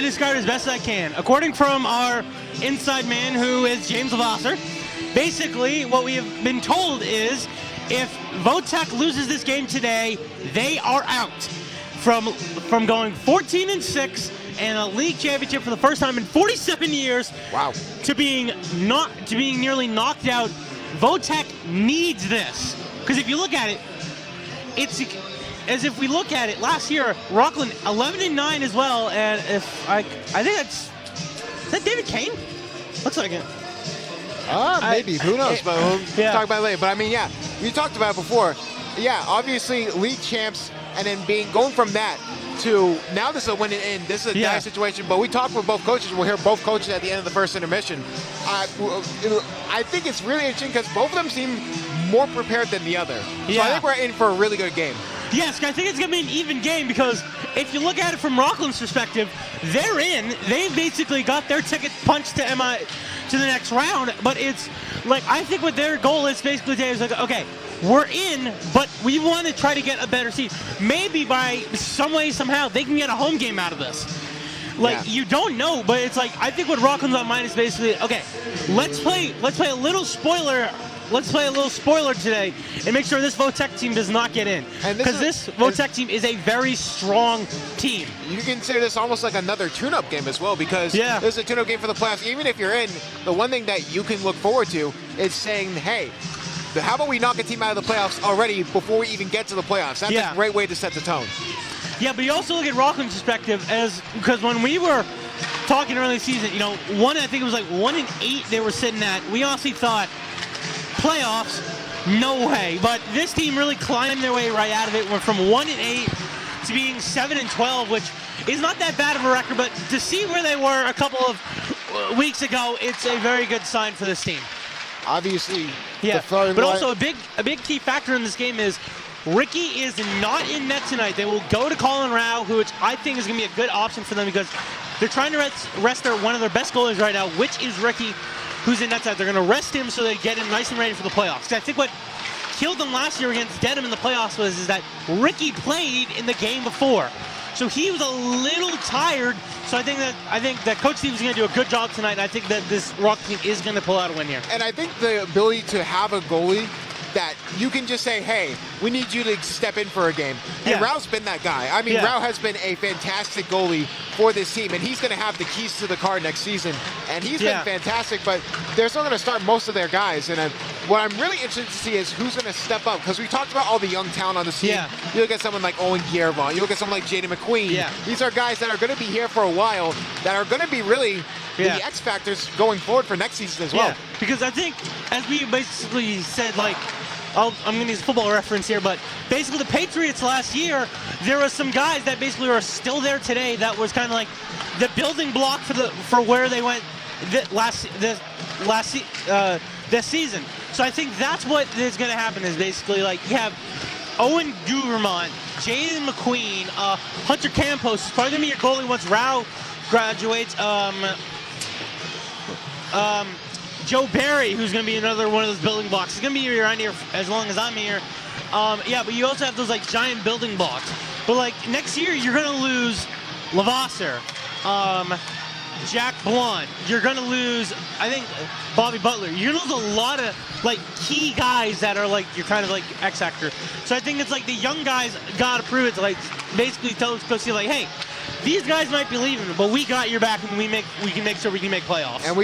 to describe it as best as I can. According from our inside man, who is James Lavasser, basically what we have been told is if Votech loses this game today, they are out from going 14-6 and a league championship for the first time in 47 years. Wow. To being nearly knocked out. Votech needs this, because if you look at it, it's as if we look at it last year, Rockland 11-9 as well, and if I think is that David Kane? Looks like it. Maybe. Who knows? But we'll talk about it later. But I mean, yeah, we talked about it before. Yeah, obviously league champs, and then going from that to now this is a win and in. This is a dire situation. But we talked with both coaches. We'll hear both coaches at the end of the first intermission. I think it's really interesting because both of them seem more prepared than the other. So I think we're in for a really good game. Yes, I think it's going to be an even game because if you look at it from Rockland's perspective, they're in. They basically got their ticket punched to the next round. But it's like, I think what their goal is basically today is like, okay, we're in, but we want to try to get a better seed. Maybe by some way, somehow, they can get a home game out of this. Like, you don't know, but it's like, I think what Rockland's on mind is basically, okay, let's play a little spoiler. Let's play a little spoiler today and make sure this Votech team does not get in. Because this Votech team is a very strong team. You can consider this almost like another tune-up game as well, because this is a tune-up game for the playoffs. Even if you're in, the one thing that you can look forward to is saying, hey, how about we knock a team out of the playoffs already before we even get to the playoffs? That's a great way to set the tone. Yeah, but you also look at Rockland's perspective because when we were talking early season, I think it was like 1-8 they were sitting at. We honestly thought playoffs, no way. But this team really climbed their way right out of it. Went from 1-8 to being 7-12, which is not that bad of a record. But to see where they were a couple of weeks ago, it's a very good sign for this team. Obviously, but also a big key factor in this game is Ricky is not in net tonight. They will go to Colin Rao, which I think is going to be a good option for them because they're trying to rest one of their best goalies right now, which is Ricky, who's in net tonight. They're going to rest him so they get him nice and ready for the playoffs. I think what killed them last year against Dedham in the playoffs is that Ricky played in the game before. So he was a little tired. So I think that Coach Steve is going to do a good job tonight. And I think that this Rock team is going to pull out a win here. And I think the ability to have a goalie that you can just say, hey, we need you to step in for a game. And Rao's been that guy. I mean, Rao has been a fantastic goalie for this team, and he's going to have the keys to the car next season. And he's been fantastic, but they're still going to start most of their guys. And what I'm really interested to see is who's going to step up, because we talked about all the young talent on the team. You look at someone like Owen Guillermo, you look at someone like Jaden McQueen. These are guys that are going to be here for a while, that are going to be really the X factors going forward for next season as well. Because I think, as we basically said, like, I'm going to use a football reference here, but basically the Patriots last year, there were some guys that basically are still there today that was kind of like the building block for where they went this season. So I think that's what is going to happen is basically like you have Owen Guillermo, Jaden McQueen, Hunter Campos is probably going to be your goalie once Rao graduates. Joe Barry, who's going to be another one of those building blocks. He's going to be around here as long as I'm here. But you also have those like giant building blocks. But like next year, you're going to lose Lavasser, Jack Blunt. You're going to lose, I think, Bobby Butler. You're going to lose a lot of like key guys that are like you're kind of like X factor. So I think it's like the young guys got to prove it to like basically tell Coach like, hey, these guys might be leaving, but we got your back, and we can make sure we can make playoffs. And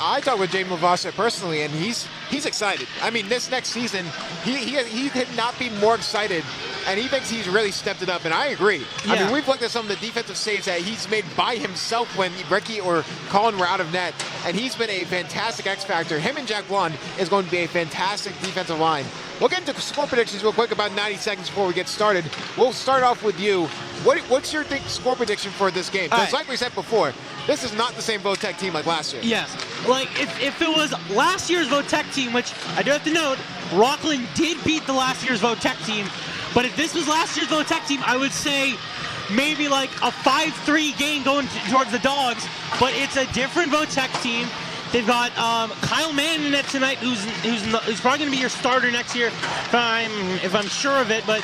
I talked with James Lavasser personally, and he's excited. I mean, this next season, he could not be more excited, and he thinks he's really stepped it up, and I agree. I mean, we've looked at some of the defensive saves that he's made by himself when Ricky or Colin were out of net, and he's been a fantastic X factor. Him and Jack Blond is going to be a fantastic defensive line. We'll get into score predictions real quick, about 90 seconds before we get started. We'll start off with you. What's your score prediction for this game? Because like we said before, this is not the same Votech team like last year. Yes. Like, if it was last year's Votech team, which I do have to note, Rockland did beat the last year's Votech team. But if this was last year's Votech team, I would say maybe like a 5-3 game going towards the Dogs. But it's a different Votech team. They've got Kyle Mann in it tonight, who's probably going to be your starter next year, if I'm sure of it. But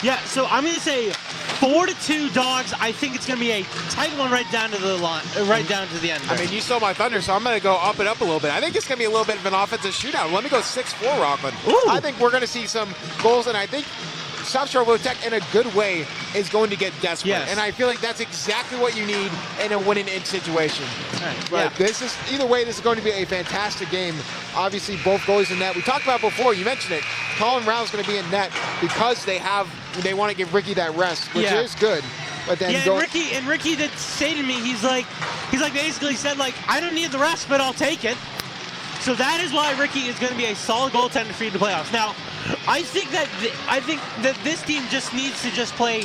yeah, so I'm going to say 4-2 Dogs. I think it's going to be a tight one right down to the line, right down to the end. I mean, you stole my thunder, so I'm going to go up and up a little bit. I think it's going to be a little bit of an offensive shootout. Let me go 6-4 Rockland. Ooh. I think we're going to see some goals, and I think South Shore Tech, in a good way, is going to get desperate. Yes. And I feel like that's exactly what you need in a winning situation. Right. But this is, either way, this is going to be a fantastic game. Obviously, both goalies in net. We talked about before, you mentioned it, Colin Rouse is going to be in net because they want to give Ricky that rest, which is good. But then and Ricky did say to me, he's like basically said, like, I don't need the rest, but I'll take it. So that is why Ricky is going to be a solid goaltender for you in the playoffs. Now, I think that this team just needs to just play,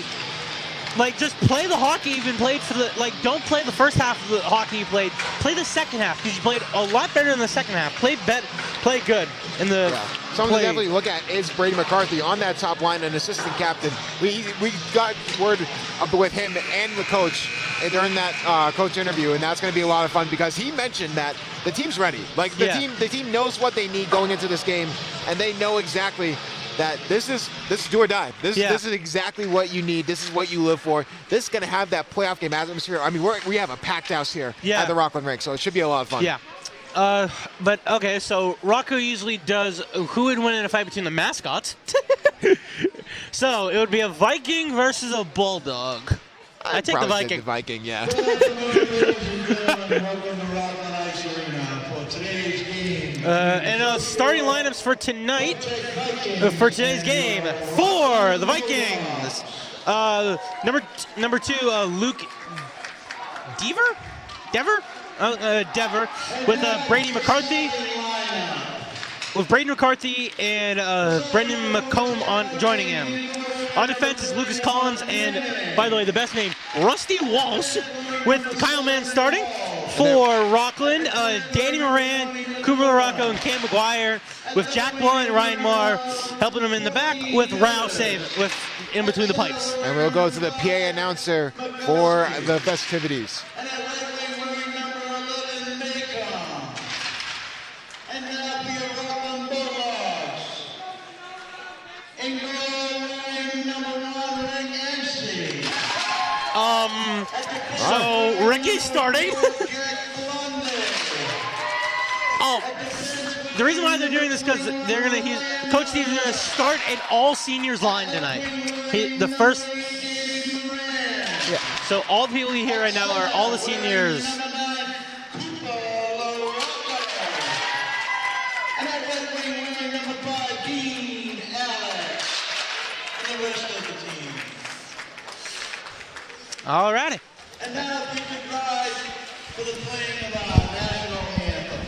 like, just play the hockey you've been played for the, like, don't play the first half of the hockey you played. Play the second half, because you played a lot better in the second half. Play good in the Something to definitely look at is Brady McCarthy on that top line, an assistant captain. We got word with him and the coach during that coach interview, and that's going to be a lot of fun because he mentioned that the team's ready. Like, the team knows what they need going into this game, and they know exactly that this is do or die. This is exactly what you need. This is what you live for. This is going to have that playoff game atmosphere. I mean, we have a packed house here at the Rockland Rink, so it should be a lot of fun. Yeah. But okay, so Rocco usually does who would win in a fight between the mascots. So it would be a Viking versus a Bulldog. I take the Viking. Take the Viking, yeah. And starting lineups for tonight, for today's game, for the Vikings. Number 2, Luke Dever, with Brady McCarthy. With Braden McCarthy and Brendan McComb joining him. On defense is Lucas Collins and, by the way, the best name, Rusty Walsh, with Kyle Mann starting. For Rockland, Danny Moran, Cooper LaRocco, and Cam McGuire, with Jack Blunt and Ryan Marr helping them in the back, with Rouse with in between the pipes. And we'll go to the PA announcer for the festivities. So Ricky's starting. The reason why they're doing this because Coach Steve's gonna start an all seniors line tonight. So all the people you hear right now are all the seniors. All righty. And now if you could rise for the playing of our national anthem.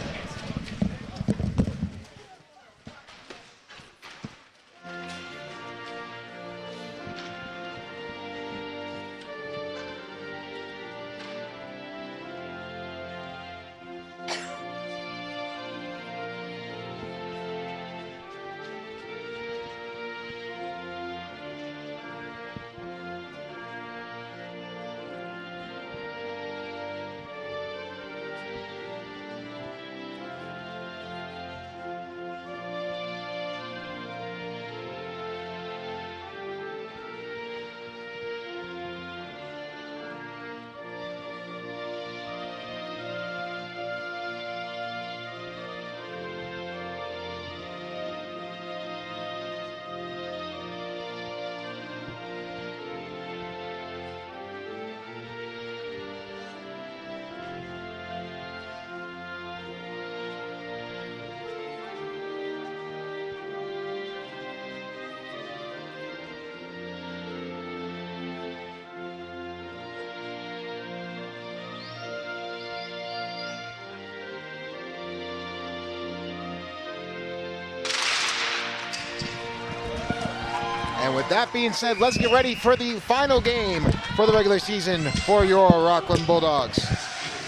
And with that being said, let's get ready for the final game for the regular season for your Rockland Bulldogs.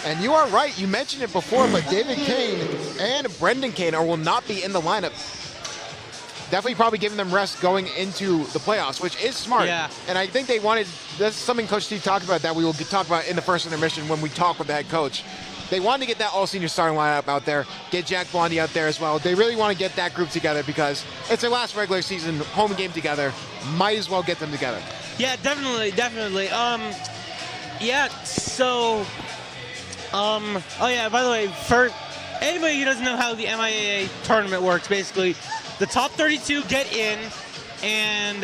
And you are right, you mentioned it before, but David Kane and Brendan Kane will not be in the lineup. Definitely probably giving them rest going into the playoffs, which is smart. Yeah. And I think they wanted, that's something Coach Steve talked about that we will talk about in the first intermission when we talk with the head coach. They wanted to get that all-senior starting lineup out there, get Jack Blondie out there as well. They really want to get that group together because it's their last regular season home game together. Might as well get them together. Yeah, definitely. Yeah, so, oh yeah, by the way, for anybody who doesn't know how the MIAA tournament works, basically, the top 32 get in, and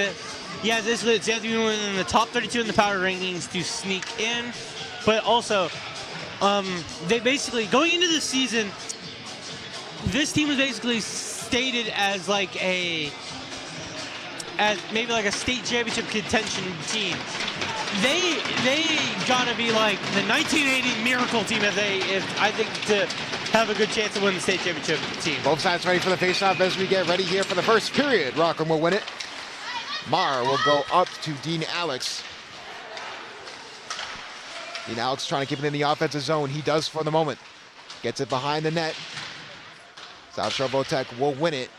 yeah, basically it's you have to be in the top 32 in the power rankings to sneak in, but also, they basically, going into the season, this team was basically stated as like as maybe like a state championship contention team. They gotta be like the 1980 Miracle team if I think to have a good chance to win the state championship team. Both sides ready for the face-off as we get ready here for the first period. Rockland will win it. Marr will go up to Dean Alex. Dean Alex trying to keep it in the offensive zone. He does for the moment. Gets it behind the net. South Shore Votech will win it.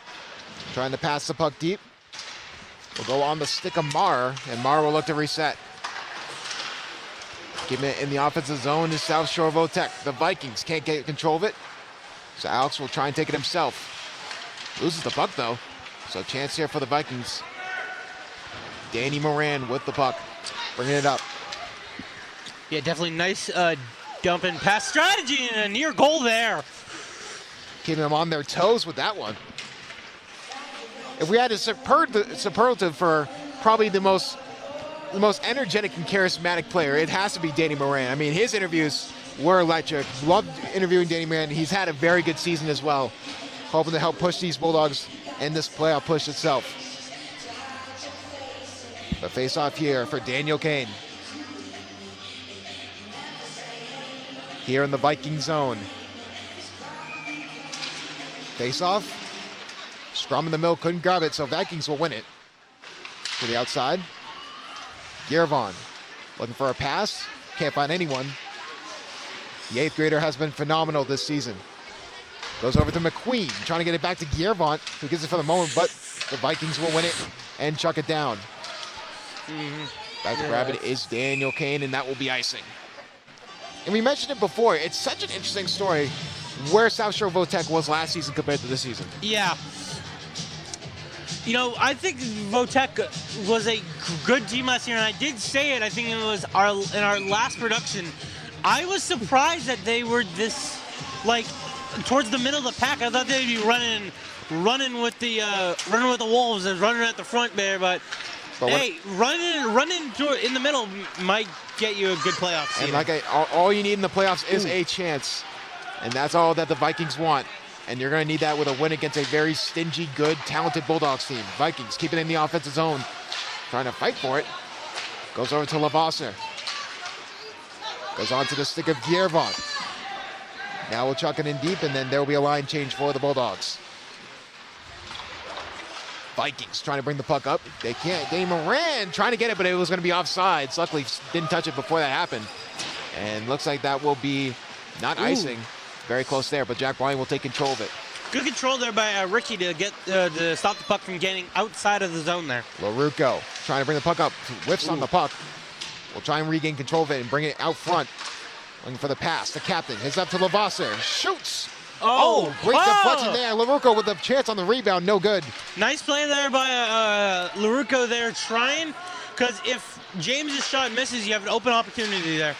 Trying to pass the puck deep. Will go on the stick of Marr, and Marr will look to reset. Keeping it in the offensive zone is South Shore Votech. The Vikings can't get control of it, so Alex will try and take it himself. Loses the puck though, so chance here for the Vikings. Danny Moran with the puck, bringing it up. Yeah, definitely nice dump and pass strategy and a near goal there. Keeping them on their toes with that one. If we had a superlative for probably the most energetic and charismatic player, it has to be Danny Moran. I mean, his interviews were electric. Loved interviewing Danny Moran. He's had a very good season as well. Hoping to help push these Bulldogs in this playoff push itself. The face-off here for Daniel Kane. Here in the Viking zone. Face-off. Scrum in the middle, couldn't grab it, so Vikings will win it. To the outside. Girvon looking for a pass. Can't find anyone. The 8th grader has been phenomenal this season. Goes over to McQueen, trying to get it back to Girvon, who gets it for the moment, but the Vikings will win it and chuck it down. Back to grab it is Daniel Kane, and that will be icing. And we mentioned it before, it's such an interesting story where South Shore Votech was last season compared to this season. Yeah. You know, I think Votech was a good team last year, and I did say it, I think it was in our last production. I was surprised that they were this, like, towards the middle of the pack. I thought they'd be running with the Wolves and running at the front there, but hey, running in the middle might get you a good playoff seed. And all you need in the playoffs is a chance, and that's all that the Vikings want. And you're going to need that with a win against a very stingy, good, talented Bulldogs team. Vikings keep it in the offensive zone, trying to fight for it. Goes over to Lavasser. Goes on to the stick of Girvon. Now we'll chuck it in deep, and then there will be a line change for the Bulldogs. Vikings trying to bring the puck up. They can't. Danny Moran trying to get it, but it was going to be offsides. Luckily, didn't touch it before that happened. And looks like that will be not icing. Very close there, but Jack Bryan will take control of it. Good control there by Ricky to get to stop the puck from getting outside of the zone there. LaRucco trying to bring the puck up. Whiffs on the puck. Will try and regain control of it and bring it out front. Looking for the pass. The captain hits up to Lavasser. Shoots. Oh, great deflection there. LaRucco with a chance on the rebound. No good. Nice play there by LaRucco there trying, because if James' shot misses, you have an open opportunity there.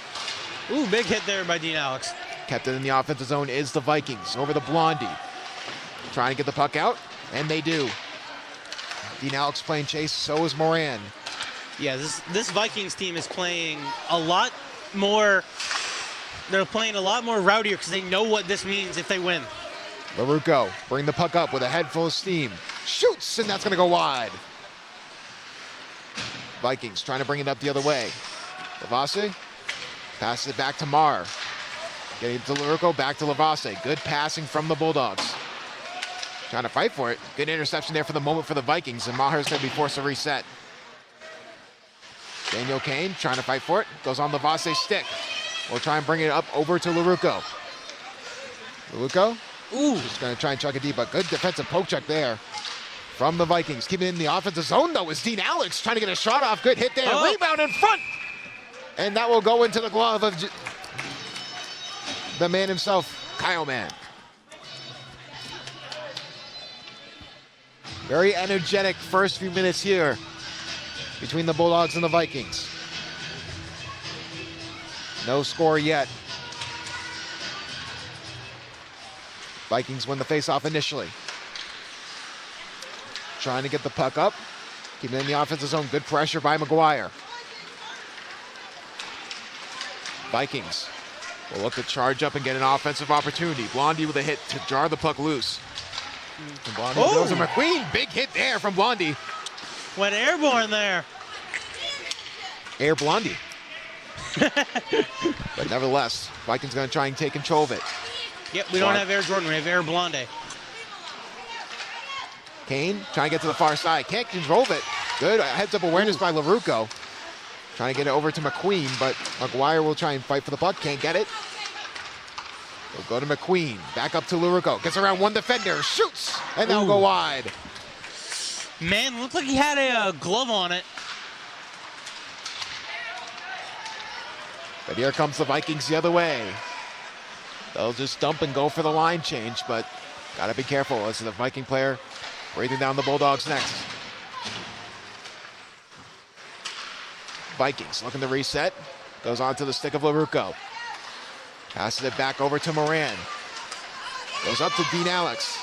Ooh, big hit there by Dean Alex. Kept it in the offensive zone is the Vikings. Over the Blondie. Trying to get the puck out, and they do. Dean Alex playing chase, so is Moran. Yeah, this Vikings team is playing a lot more. They're playing a lot more rowdier because they know what this means if they win. LaRucco bring the puck up with a head full of steam. Shoots, and that's going to go wide. Vikings trying to bring it up the other way. Lavasser passes it back to Marr. Getting to LaRucco, back to Lavasser. Good passing from the Bulldogs. Trying to fight for it. Good interception there for the moment for the Vikings, and Maher's going to be forced to reset. Daniel Kane trying to fight for it. Goes on Lavasser's stick. We'll try and bring it up over to LaRucco. LaRucco? Ooh. Just going to try and chuck it deep, but good defensive poke check there from the Vikings. Keeping it in the offensive zone, though, is Dean Alex trying to get a shot off. Good hit there. Rebound in front. And that will go into the glove of the man himself, Kyle Mann. Very energetic first few minutes here between the Bulldogs and the Vikings. No score yet. Vikings win the faceoff initially. Trying to get the puck up. Keeping it in the offensive zone. Good pressure by McGuire. Vikings will look to charge up and get an offensive opportunity. Blondie with a hit to jar the puck loose. And Blondie goes to McQueen. Big hit there from Blondie. Went airborne there. Air Blondie. But nevertheless, Vikings going to try and take control of it. Yep, we don't have Air Jordan, we have Air Blonde. Kane trying to get to the far side. Can't control it. Good heads-up awareness by LaRucco. Trying to get it over to McQueen, but McGuire will try and fight for the puck. Can't get it. We'll go to McQueen. Back up to LaRucco. Gets around one defender. Shoots! And that'll go wide. Man, looked like he had a glove on it. But here comes the Vikings the other way. They'll just dump and go for the line change, but gotta be careful. This is the Viking player breathing down the Bulldogs next. Vikings looking to reset. Goes on to the stick of LaRucco. Passes it back over to Moran. Goes up to Dean Alex.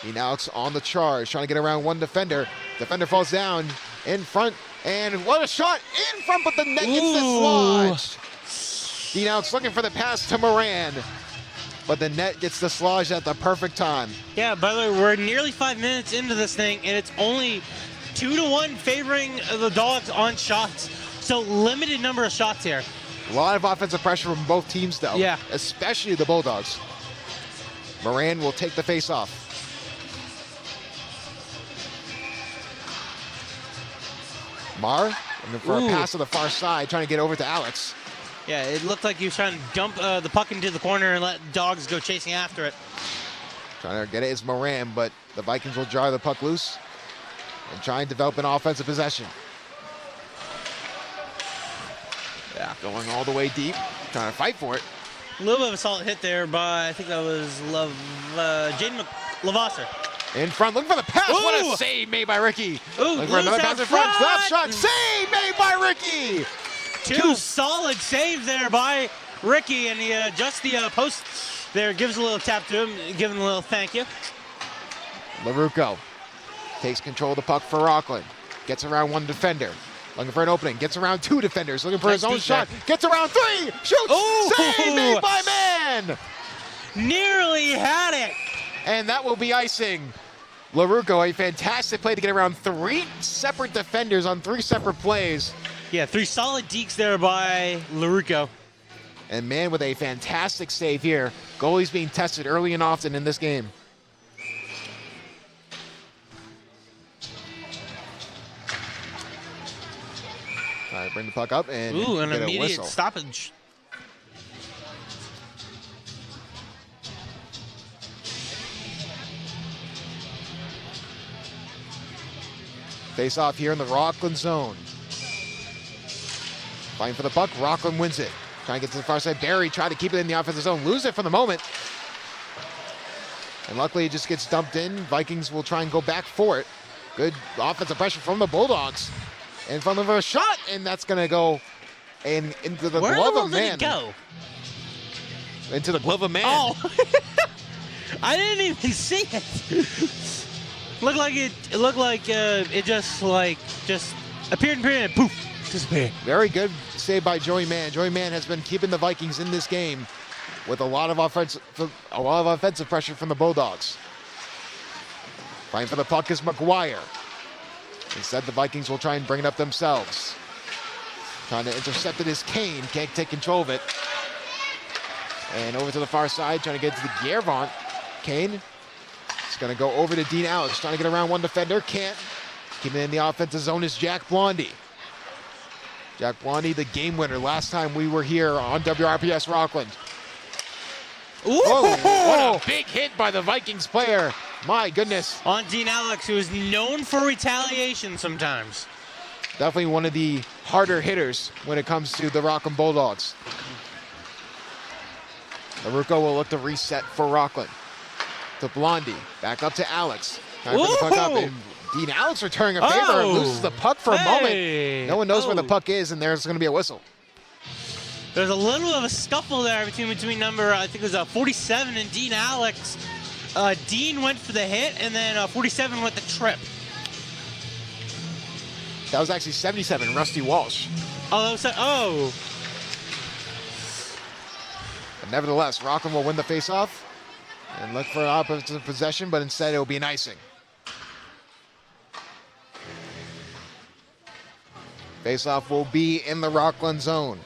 Dean Alex on the charge, trying to get around one defender. Defender falls down in front, and what a shot in front, but the net gets dislodged. Dean Alex looking for the pass to Moran, but the net gets dislodged at the perfect time. Yeah, by the way, we're nearly 5 minutes into this thing, and it's only 2-1 favoring the Dogs on shots. So limited number of shots here. A lot of offensive pressure from both teams, though. Yeah. Especially the Bulldogs. Moran will take the face-off. Marr looking for a pass to the far side, trying to get over to Alex. Yeah, it looked like he was trying to dump the puck into the corner and let Dogs go chasing after it. Trying to get it is Moran, but the Vikings will jar the puck loose and try and develop an offensive possession. Yeah, going all the way deep, trying to fight for it. A little bit of a solid hit there by, I think that was Jaden Lavasser. In front, looking for the pass. What a save made by Ricky. Looking for another pass in front. Slap shot, save made by Ricky. Two solid saves there by Ricky, and he adjusts the post there, gives a little tap to him, giving him a little thank you. LaRucco takes control of the puck for Rockland. Gets around one defender. Looking for an opening. Gets around two defenders. Looking for his own shot. Gets around three. Shoots. Save made by man. Nearly had it. And that will be icing. LaRucco, a fantastic play to get around three separate defenders on three separate plays. Yeah, three solid dekes there by LaRucco. And man with a fantastic save here. Goalies being tested early and often in this game. All right, bring the puck up and an get a immediate whistle. stoppage. Face off here in the Rockland zone. Fighting for the puck, Rockland wins it. Trying to get to the far side. Barry tried to keep it in the offensive zone. Lose it for the moment. And luckily it just gets dumped in. Vikings will try and go back for it. Good offensive pressure from the Bulldogs. In front of a shot, and that's going to go into the glove of man. Where did it go? Into the glove of man. Oh, I didn't even see it. Looked like it just appeared and poof, disappeared. Very good save by Joey Mann. Joey Mann has been keeping the Vikings in this game with a lot of offensive pressure from the Bulldogs. Fighting for the puck is McGuire. Instead, the Vikings will try and bring it up themselves. Trying to intercept it is Kane. Can't take control of it. And over to the far side, trying to get to the Guervant. Kane is going to go over to Dean Alex, trying to get around one defender. Can't. Keeping it in the offensive zone is Jack Blondie. Jack Blondie, the game winner last time we were here on WRPS Rockland. Ooh. Oh, what a big hit by the Vikings player. My goodness. On Dean Alex, who is known for retaliation sometimes. Definitely one of the harder hitters when it comes to the Rockland Bulldogs. LaRucco will look to reset for Rockland. To Blondie. Back up to Alex. Trying to put the puck up, and Dean Alex returning a favor, loses the puck for a moment. No one knows where the puck is, and there's going to be a whistle. There's a little of a scuffle there between number, I think it was 47 and Dean Alex. Dean went for the hit, and then 47 went the trip. That was actually 77, Rusty Walsh. Oh, that was But nevertheless, Rockland will win the faceoff and look for an opposite possession, but instead it will be an icing. Faceoff will be in the Rockland zone.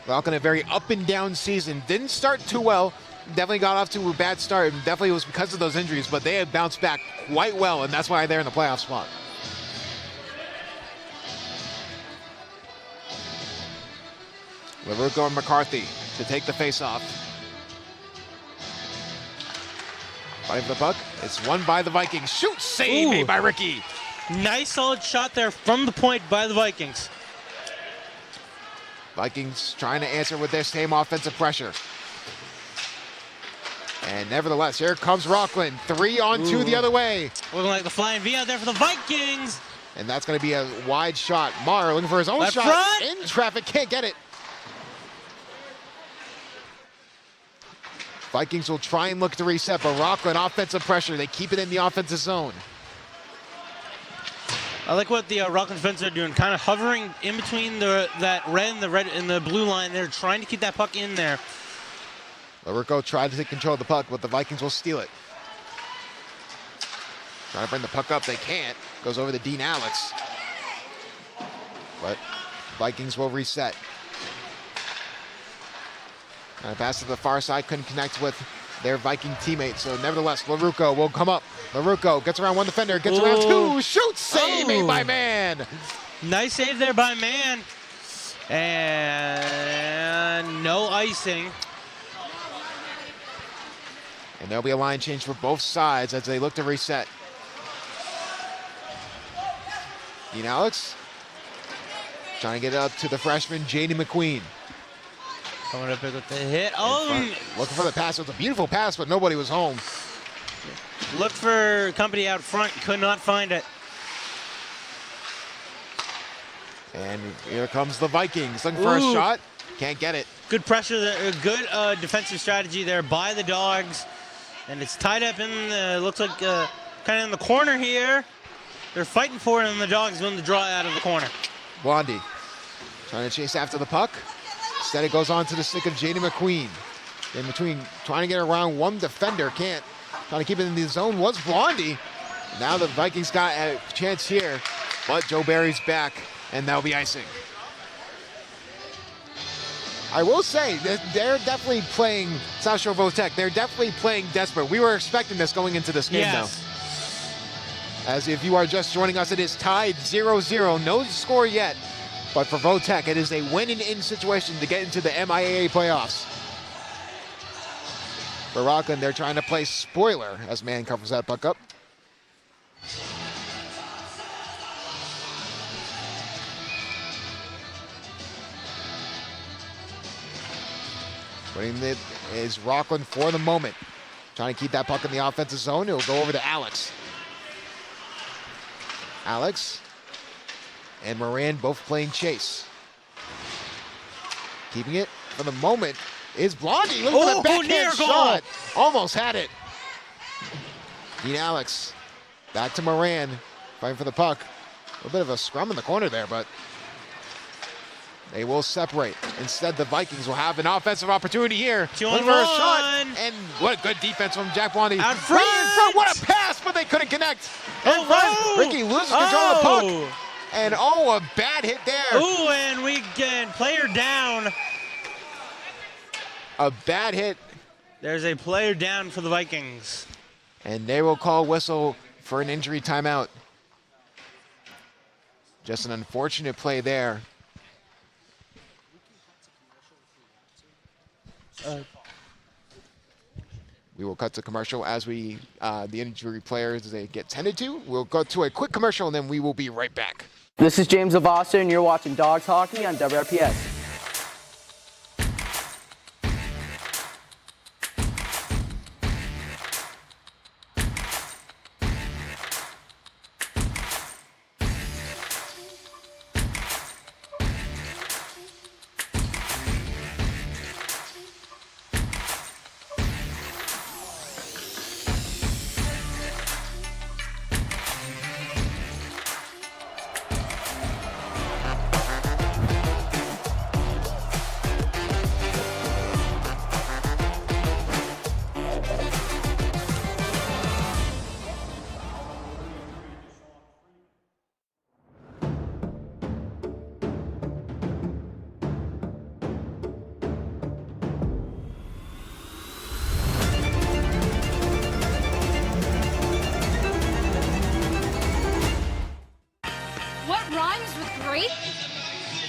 Rockland, a very up and down season. Didn't start too well. Definitely got off to a bad start, and definitely was because of those injuries, but they have bounced back quite well, and that's why they're in the playoff spot. LaRucco and McCarthy to take the faceoff. Fighting for the puck. It's won by the Vikings. Shoot, save made by Ricky. Nice solid shot there from the point by the Vikings. Vikings trying to answer with their same offensive pressure. And nevertheless, here comes Rockland. 3-on-2 the other way. Looking like the flying V out there for the Vikings. And that's going to be a wide shot. Marr looking for his own shot. Front. In traffic, can't get it. Vikings will try and look to reset, but Rockland offensive pressure. They keep it in the offensive zone. I like what the Rockland defense are doing, kind of hovering in between that red and the blue line. They're trying to keep that puck in there. LaRucco tried to take control of the puck, but the Vikings will steal it. Trying to bring the puck up, they can't. Goes over to Dean Alex. But Vikings will reset. Trying to pass to the far side, couldn't connect with their Viking teammate. So nevertheless, LaRucco will come up. LaRucco gets around one defender, gets around two, shoots, save made by Mann. Nice save there by Mann. And no icing. And there'll be a line change for both sides as they look to reset. Dean Alex trying to get it up to the freshman, J.D. McQueen. Coming up with the hit. Looking for the pass. It was a beautiful pass, but nobody was home. Looked for company out front, could not find it. And here comes the Vikings looking for a shot. Can't get it. Good pressure there, good defensive strategy there by the Dogs. And it's tied up in, looks like kind of in the corner here. They're fighting for it, and the Dogs win the draw out of the corner. Blondie trying to chase after the puck. Instead, it goes on to the stick of J.D. McQueen. In between, trying to get around one defender, can't. Trying to keep it in the zone was Blondie. Now the Vikings got a chance here, but Joe Barry's back, and that'll be icing. I will say that they're definitely playing South Shore Votech. They're definitely playing desperate. We were expecting this going into this game, though. As if you are just joining us, it is tied 0-0. No score yet. But for Votech, it is a win-and-in situation to get into the MIAA playoffs. For Rockland, they're trying to play spoiler as Mann covers that puck up. Putting it is Rockland for the moment. Trying to keep that puck in the offensive zone. It'll go over to Alex. Alex and Moran both playing chase. Keeping it for the moment is Blondie. Look at the backhand shot. Almost had it. Dean Alex back to Moran. Fighting for the puck. A little bit of a scrum in the corner there, but they will separate. Instead, the Vikings will have an offensive opportunity here. Looking for a shot. And what a good defense from Jack Blondie. Out front. Right in front. What a pass, but they couldn't connect. In front. Ricky loses control of the puck. And a bad hit there. Ooh, and we get player down. A bad hit. There's a player down for the Vikings. And they will call whistle for an injury timeout. Just an unfortunate play there. We will cut to commercial as the injury players they get tended to. We'll go to a quick commercial and then we will be right back. This is James Avossa and you're watching Dogs Hockey on WRPS.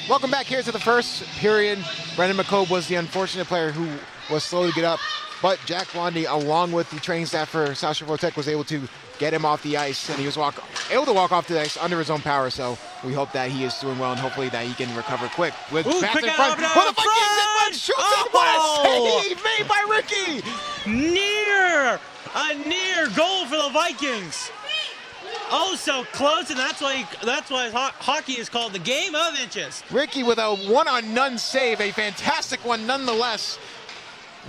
Welcome back here to the first period. Brendan McCobe was the unfortunate player who was slow to get up, but Jack Blondie, along with the training staff for South Shore Tech, was able to get him off the ice, and he was able to walk off the ice under his own power. So we hope that he is doing well, and hopefully that he can recover quick. With pass in front for the Vikings, in front, shoots it. What a save made by Ricky! A near goal for the Vikings. Oh, so close, and that's why hockey is called the game of inches. Ricky with a one-on-none save, a fantastic one nonetheless,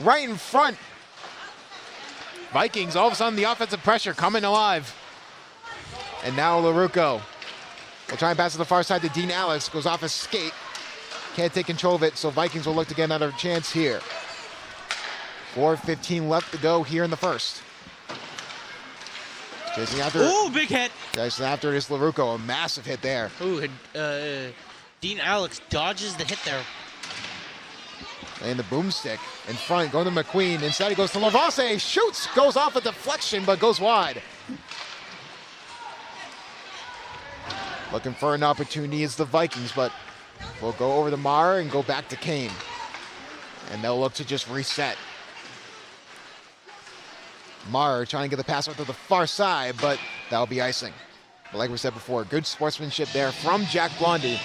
right in front. Vikings, all of a sudden, the offensive pressure coming alive. And now LaRucco will try and pass to the far side to Dean Alex, goes off his skate. Can't take control of it, so Vikings will look to get another chance here. 4:15 left to go here in the first. Chasing after. Ooh, big hit. Chasing after this LaRucco, a massive hit there. Ooh, Dean Alex dodges the hit there. And the boomstick in front, going to McQueen. Instead, he goes to Lavase, shoots, goes off a deflection, but goes wide. Looking for an opportunity is the Vikings, but we'll go over to Mara and go back to Kane. And they'll look to just reset. Mara trying to get the pass out to the far side, but that'll be icing. But like we said before, good sportsmanship there from Jack Blondie,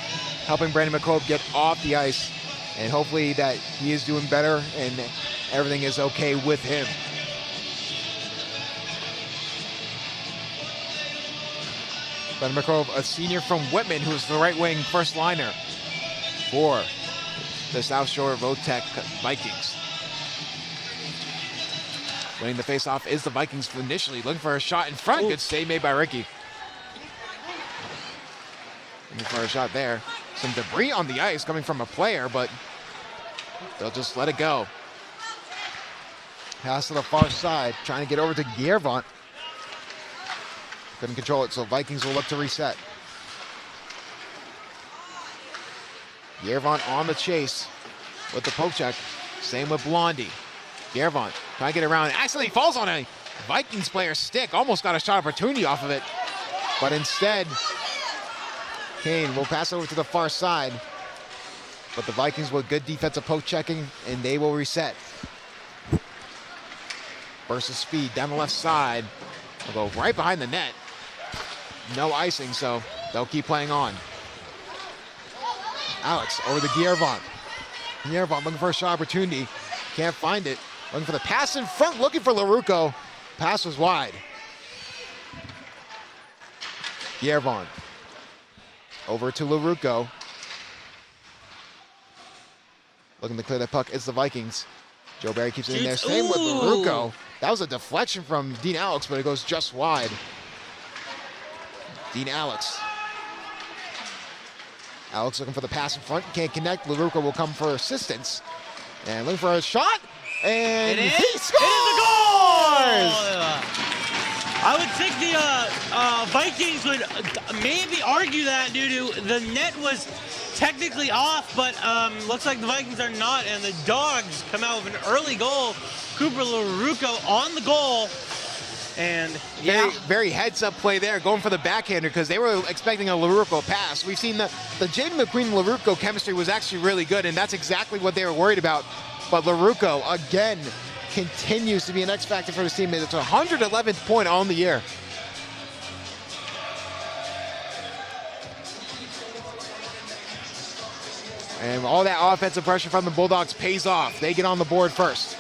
helping Brandon McCobe get off the ice. And hopefully that he is doing better and everything is okay with him. Brandon McCobe, a senior from Whitman, who is the right wing first liner for the South Shore Votech Vikings. Winning the faceoff is the Vikings initially, looking for a shot in front. Ooh. Good save made by Ricky. Looking for a shot there. Some debris on the ice coming from a player, but they'll just let it go. Pass to the far side, trying to get over to Giervant. Couldn't control it, so Vikings will look to reset. Giervant on the chase with the poke check. Same with Blondie. Giervant trying to get around. Actually falls on a Vikings player's stick. Almost got a shot opportunity off of it, but instead Kane will pass over to the far side, but the Vikings with good defensive poke checking, and they will reset. Burst of speed down the left side. They'll go right behind the net. No icing, so they'll keep playing on. Alex over to Giervant. Giervant looking for a shot opportunity. Can't find it. Looking for the pass in front, looking for LaRucco. Pass was wide. Giervant. Over to LaRucco. Looking to clear that puck. It's the Vikings. Joe Barry keeps it in there. Same with LaRucco. That was a deflection from Dean Alex, but it goes just wide. Dean Alex. Alex looking for the pass in front. Can't connect. LaRucco will come for assistance. And looking for a shot. And he scores! It is a goal! I would think the Vikings would maybe argue that due to the net was technically off, but looks like the Vikings are not, and the Dogs come out with an early goal. Cooper LaRucco on the goal, and yeah. Very heads-up play there, going for the backhander, because they were expecting a LaRucco pass. We've seen the Jaden McQueen-LaRucco chemistry was actually really good, and that's exactly what they were worried about. But LaRucco, again, continues to be an X factor for his team. It's 111th point on the year. And all that offensive pressure from the Bulldogs pays off. They get on the board first.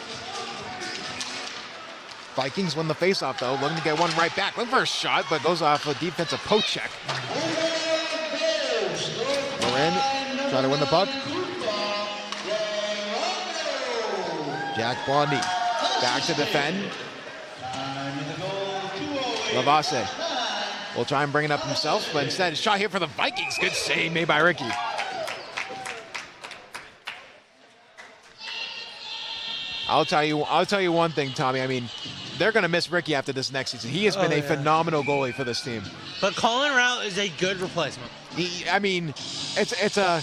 Vikings win the faceoff, though, looking to get one right back. Looking for a shot, but goes off a defensive poke check. Morin trying to win the puck. Jack Blondie back to defend. Lavase will try and bring it up himself, but instead a shot here for the Vikings. Good save made by Ricky. I'll tell you one thing, Tommy. I mean, they're going to miss Ricky after this next season. He has been a phenomenal goalie for this team. But Colin Rao is a good replacement. I mean, it's a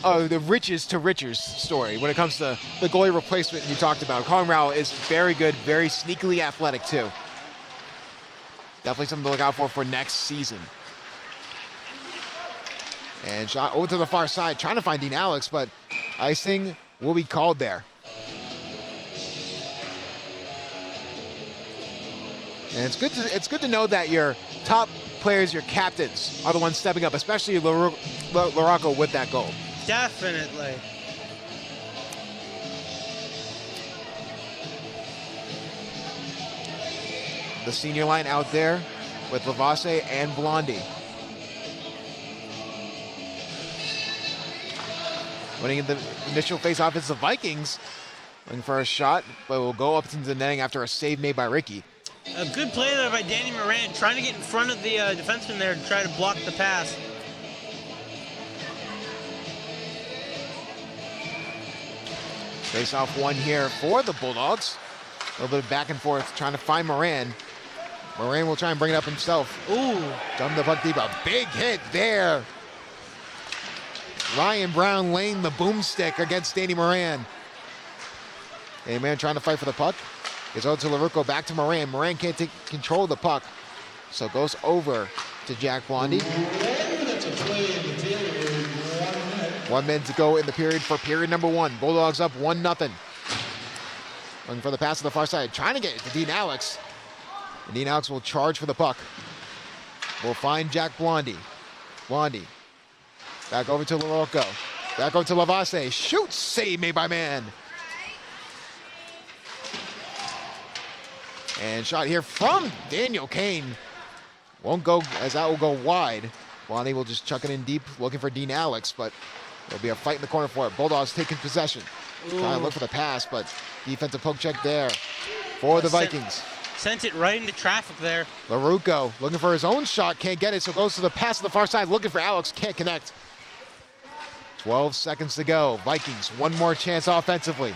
the riches to riches story when it comes to the goalie replacement you talked about. Colin Rao is very good, very sneakily athletic too. Definitely something to look out for next season. And shot over to the far side, trying to find Dean Alex, but icing will be called there. And it's good to know that your top players, your captains, are the ones stepping up, especially Larocco with that goal. Definitely. The senior line out there with Lavasse and Blondie. Winning the initial face-off is the Vikings. Looking for a shot, but will go up into the netting after a save made by Ricky. A good play there by Danny Moran, trying to get in front of the defenseman there to try to block the pass. Face-off one here for the Bulldogs. A little bit of back and forth, trying to find Moran. Moran will try and bring it up himself. Ooh. Dump the puck deep, a big hit there. Ryan Brown laying the boomstick against Danny Moran. Danny Moran trying to fight for the puck. Gets over to LaRucco, back to Moran. Moran can't take control of the puck, so goes over to Jack Blondie. 1 minute to go in the period for period number 1. Bulldogs up 1-0. Looking for the pass to the far side, trying to get it to Dean Alex. And Dean Alex will charge for the puck. We'll find Jack Blondie. Blondie. Back over to LaRocco. Back over to Lavasse. Shoots, save made by man. And shot here from Daniel Kane. Won't go, as that will go wide. Blondie will just chuck it in deep, looking for Dean Alex, but there'll be a fight in the corner for it. Bulldogs taking possession. Trying to look for the pass, but defensive poke check there for the Vikings. Sent it right into traffic there. LaRucco looking for his own shot, can't get it, so goes to the pass to the far side, looking for Alex, can't connect. 12 seconds to go. Vikings, one more chance offensively.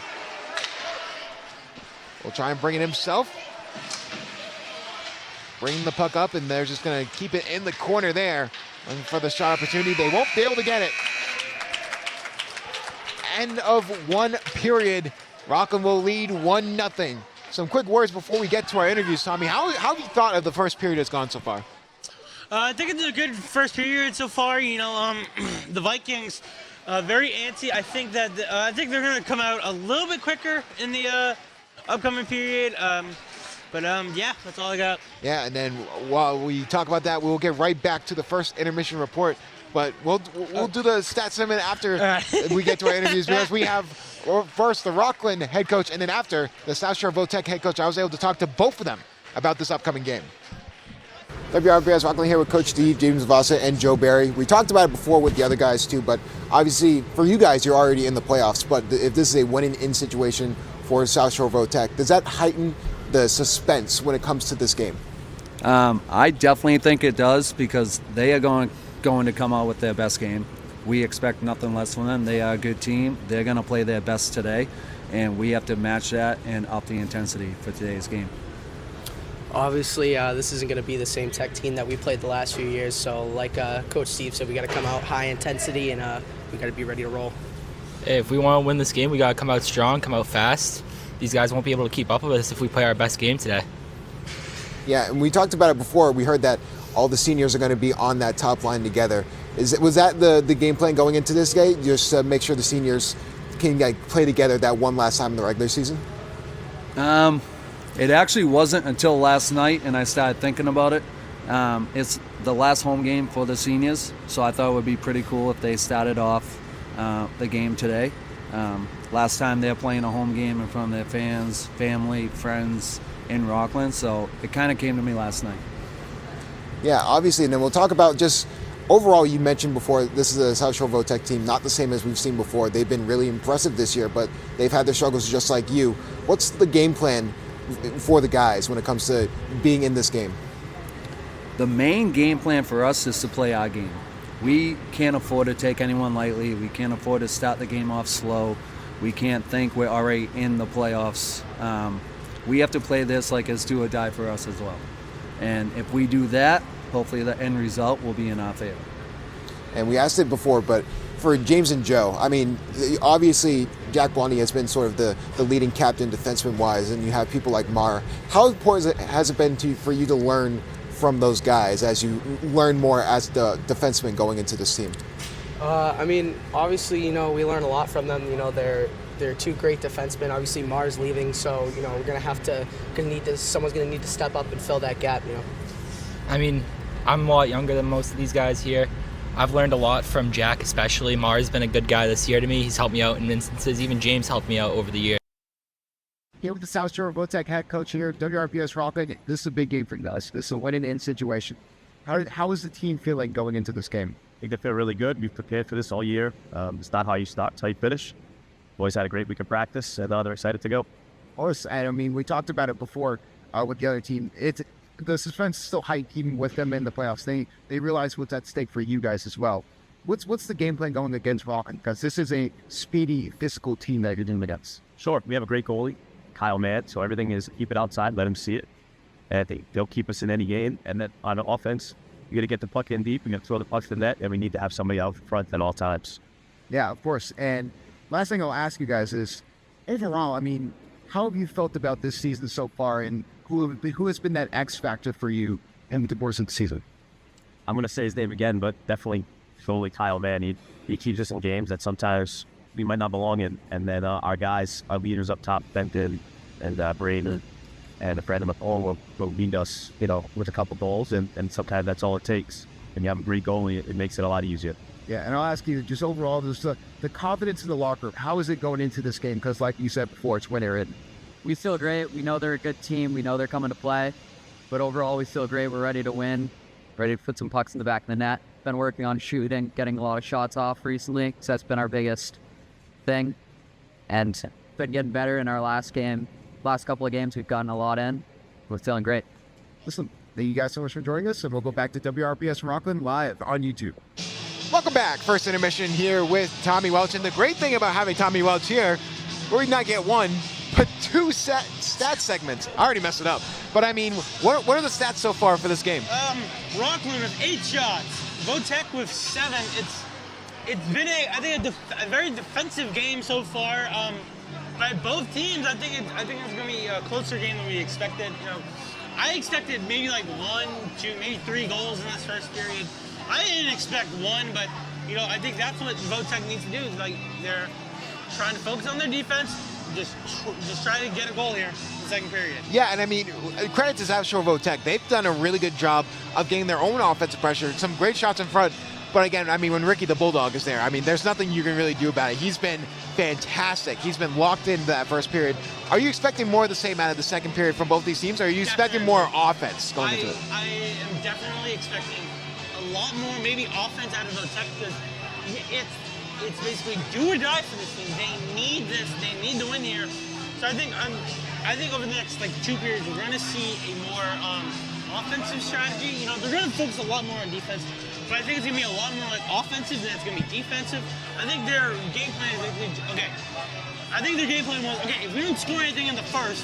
Will try and bring it himself. Bring the puck up, and they're just going to keep it in the corner there. Looking for the shot opportunity. They won't be able to get it. End of one period. Rockland will lead 1-0. Some quick words before we get to our interviews, Tommy. How have you thought of the first period has gone so far? I think it's a good first period so far. You know, the Vikings very antsy. I think that I think they're going to come out a little bit quicker in the upcoming period. Yeah, that's all I got. Yeah, and then while we talk about that, we'll get right back to the first intermission report. But we'll do the stat segment after we get to our interviews, because we have first the Rockland head coach, and then after the South Shore Votech head coach. I was able to talk to both of them about this upcoming game. WRPS Rockland here with Coach Steve, James Vasa, and Joe Barry. We talked about it before with the other guys too, but obviously for you guys, you're already in the playoffs. But if this is a winning-in situation for South Shore Votech, does that heighten the suspense when it comes to this game? I definitely think it does, because they are going to come out with their best game. We expect nothing less from them. They are a good team. They're going to play their best today, and we have to match that and up the intensity for today's game. Obviously, this isn't going to be the same Tech team that we played the last few years. So like Coach Steve said, we got to come out high intensity, and we got to be ready to roll. If we want to win this game, we got to come out strong, come out fast. These guys won't be able to keep up with us if we play our best game today. Yeah, and we talked about it before. We heard that all the seniors are going to be on that top line together. Was that the game plan going into this game? Just to make sure the seniors can play together that one last time in the regular season? It actually wasn't until last night, and I started thinking about it. It's the last home game for the seniors, so I thought it would be pretty cool if they started off the game today. Last time they're playing a home game in front of their fans, family, friends in Rockland, so it kind of came to me last night. Yeah, obviously, and then we'll talk about just overall. You mentioned before, this is a South Shore Votech team, not the same as we've seen before. They've been really impressive this year, but they've had their struggles just like you. What's the game plan for the guys when it comes to being in this game? The main game plan for us is to play our game. We can't afford to take anyone lightly. We can't afford to start the game off slow. We can't think we're already in the playoffs. We have to play this like it's do or die for us as well. And if we do that, hopefully the end result will be in our favor. And we asked it before, but for James and Joe, I mean, obviously Jack Blondie has been sort of the leading captain defenseman-wise, and you have people like Mar. How important has it been for you to learn from those guys as you learn more as the defenseman going into this team? I mean, obviously, you know, we learned a lot from them. You know, they're two great defensemen. Obviously, Mars leaving, so you know someone's gonna need to step up and fill that gap. You know. I mean, I'm a lot younger than most of these guys here. I've learned a lot from Jack, especially. Mars been a good guy this year to me. He's helped me out in instances. Even James helped me out over the year. Here with the South Shore Votech head coach here, WRPS Rockland. This is a big game for you guys. This is a win-in situation. How is the team feeling going into this game? I think they feel really good. We've prepared for this all year. It's not how you start, it's how you finish. Boys had a great week of practice, and they're excited to go. And I mean, we talked about it before with the other team. The suspense is still heightened even with them in the playoffs. They realize what's at stake for you guys as well. What's the game plan going against Rockland? Because this is a speedy, physical team that you're dealing against. Sure, we have a great goalie, Kyle Madd, so everything is keep it outside, let him see it. And I think they'll keep us in any game. And then on offense, you got to get the puck in deep, you got to throw the puck to the net, and we need to have somebody out front at all times. Yeah, of course. And last thing I'll ask you guys is, overall, I mean, how have you felt about this season so far, and who has been that X factor for you in the course of the season? I'm going to say his name again, but definitely solely Kyle Madd. He keeps us in games that sometimes we might not belong in, and then our guys, our leaders up top, Benton and Braden and a friend of McCall will lead us, you know, with a couple goals, and sometimes that's all it takes. When you have a great goalie, it makes it a lot easier. Yeah, and I'll ask you, just overall, just the confidence in the locker room, how is it going into this game? Because like you said before, it's when they're in. We feel great. We know they're a good team. We know they're coming to play. But overall, we feel great. We're ready to win, ready to put some pucks in the back of the net. Been working on shooting, getting a lot of shots off recently, so that's been our biggest thing. And been getting better in our last game. Last couple of games, we've gotten a lot in. We're feeling great. Listen, thank you guys so much for joining us, and we'll go back to WRPS Rockland live on YouTube. Welcome back. First intermission here with Tommy Welch. And the great thing about having Tommy Welch here, we not get one, but two stat segments. I already messed it up. But I mean, what are the stats so far for this game? Rockland with 8 shots, Votech with 7. It's been a very defensive game so far. By both teams, I think it's going to be a closer game than we expected. You know, I expected maybe like 1, 2, maybe 3 goals in this first period. I didn't expect 1, but you know, I think that's what Votech needs to do. Is like they're trying to focus on their defense, just try to get a goal here in the second period. Yeah, and I mean, credit to South Shore Votech. They've done a really good job of getting their own offensive pressure. Some great shots in front. But again, I mean, when Ricky the Bulldog is there, I mean, there's nothing you can really do about it. He's been fantastic. He's been locked into that first period. Are you expecting more of the same out of the second period from both these teams, or are you expecting more offense going into it? I am definitely expecting a lot more, maybe offense out of Votech, because it's basically do or die for this team. They need this. They need to win here. So I think over the next like 2 periods, we're going to see a more offensive strategy. You know, they're going to focus a lot more on defense, but I think it's going to be a lot more like offensive than it's going to be defensive. I think their game plan is, okay, I think their game plan was, okay, if we don't score anything in the first,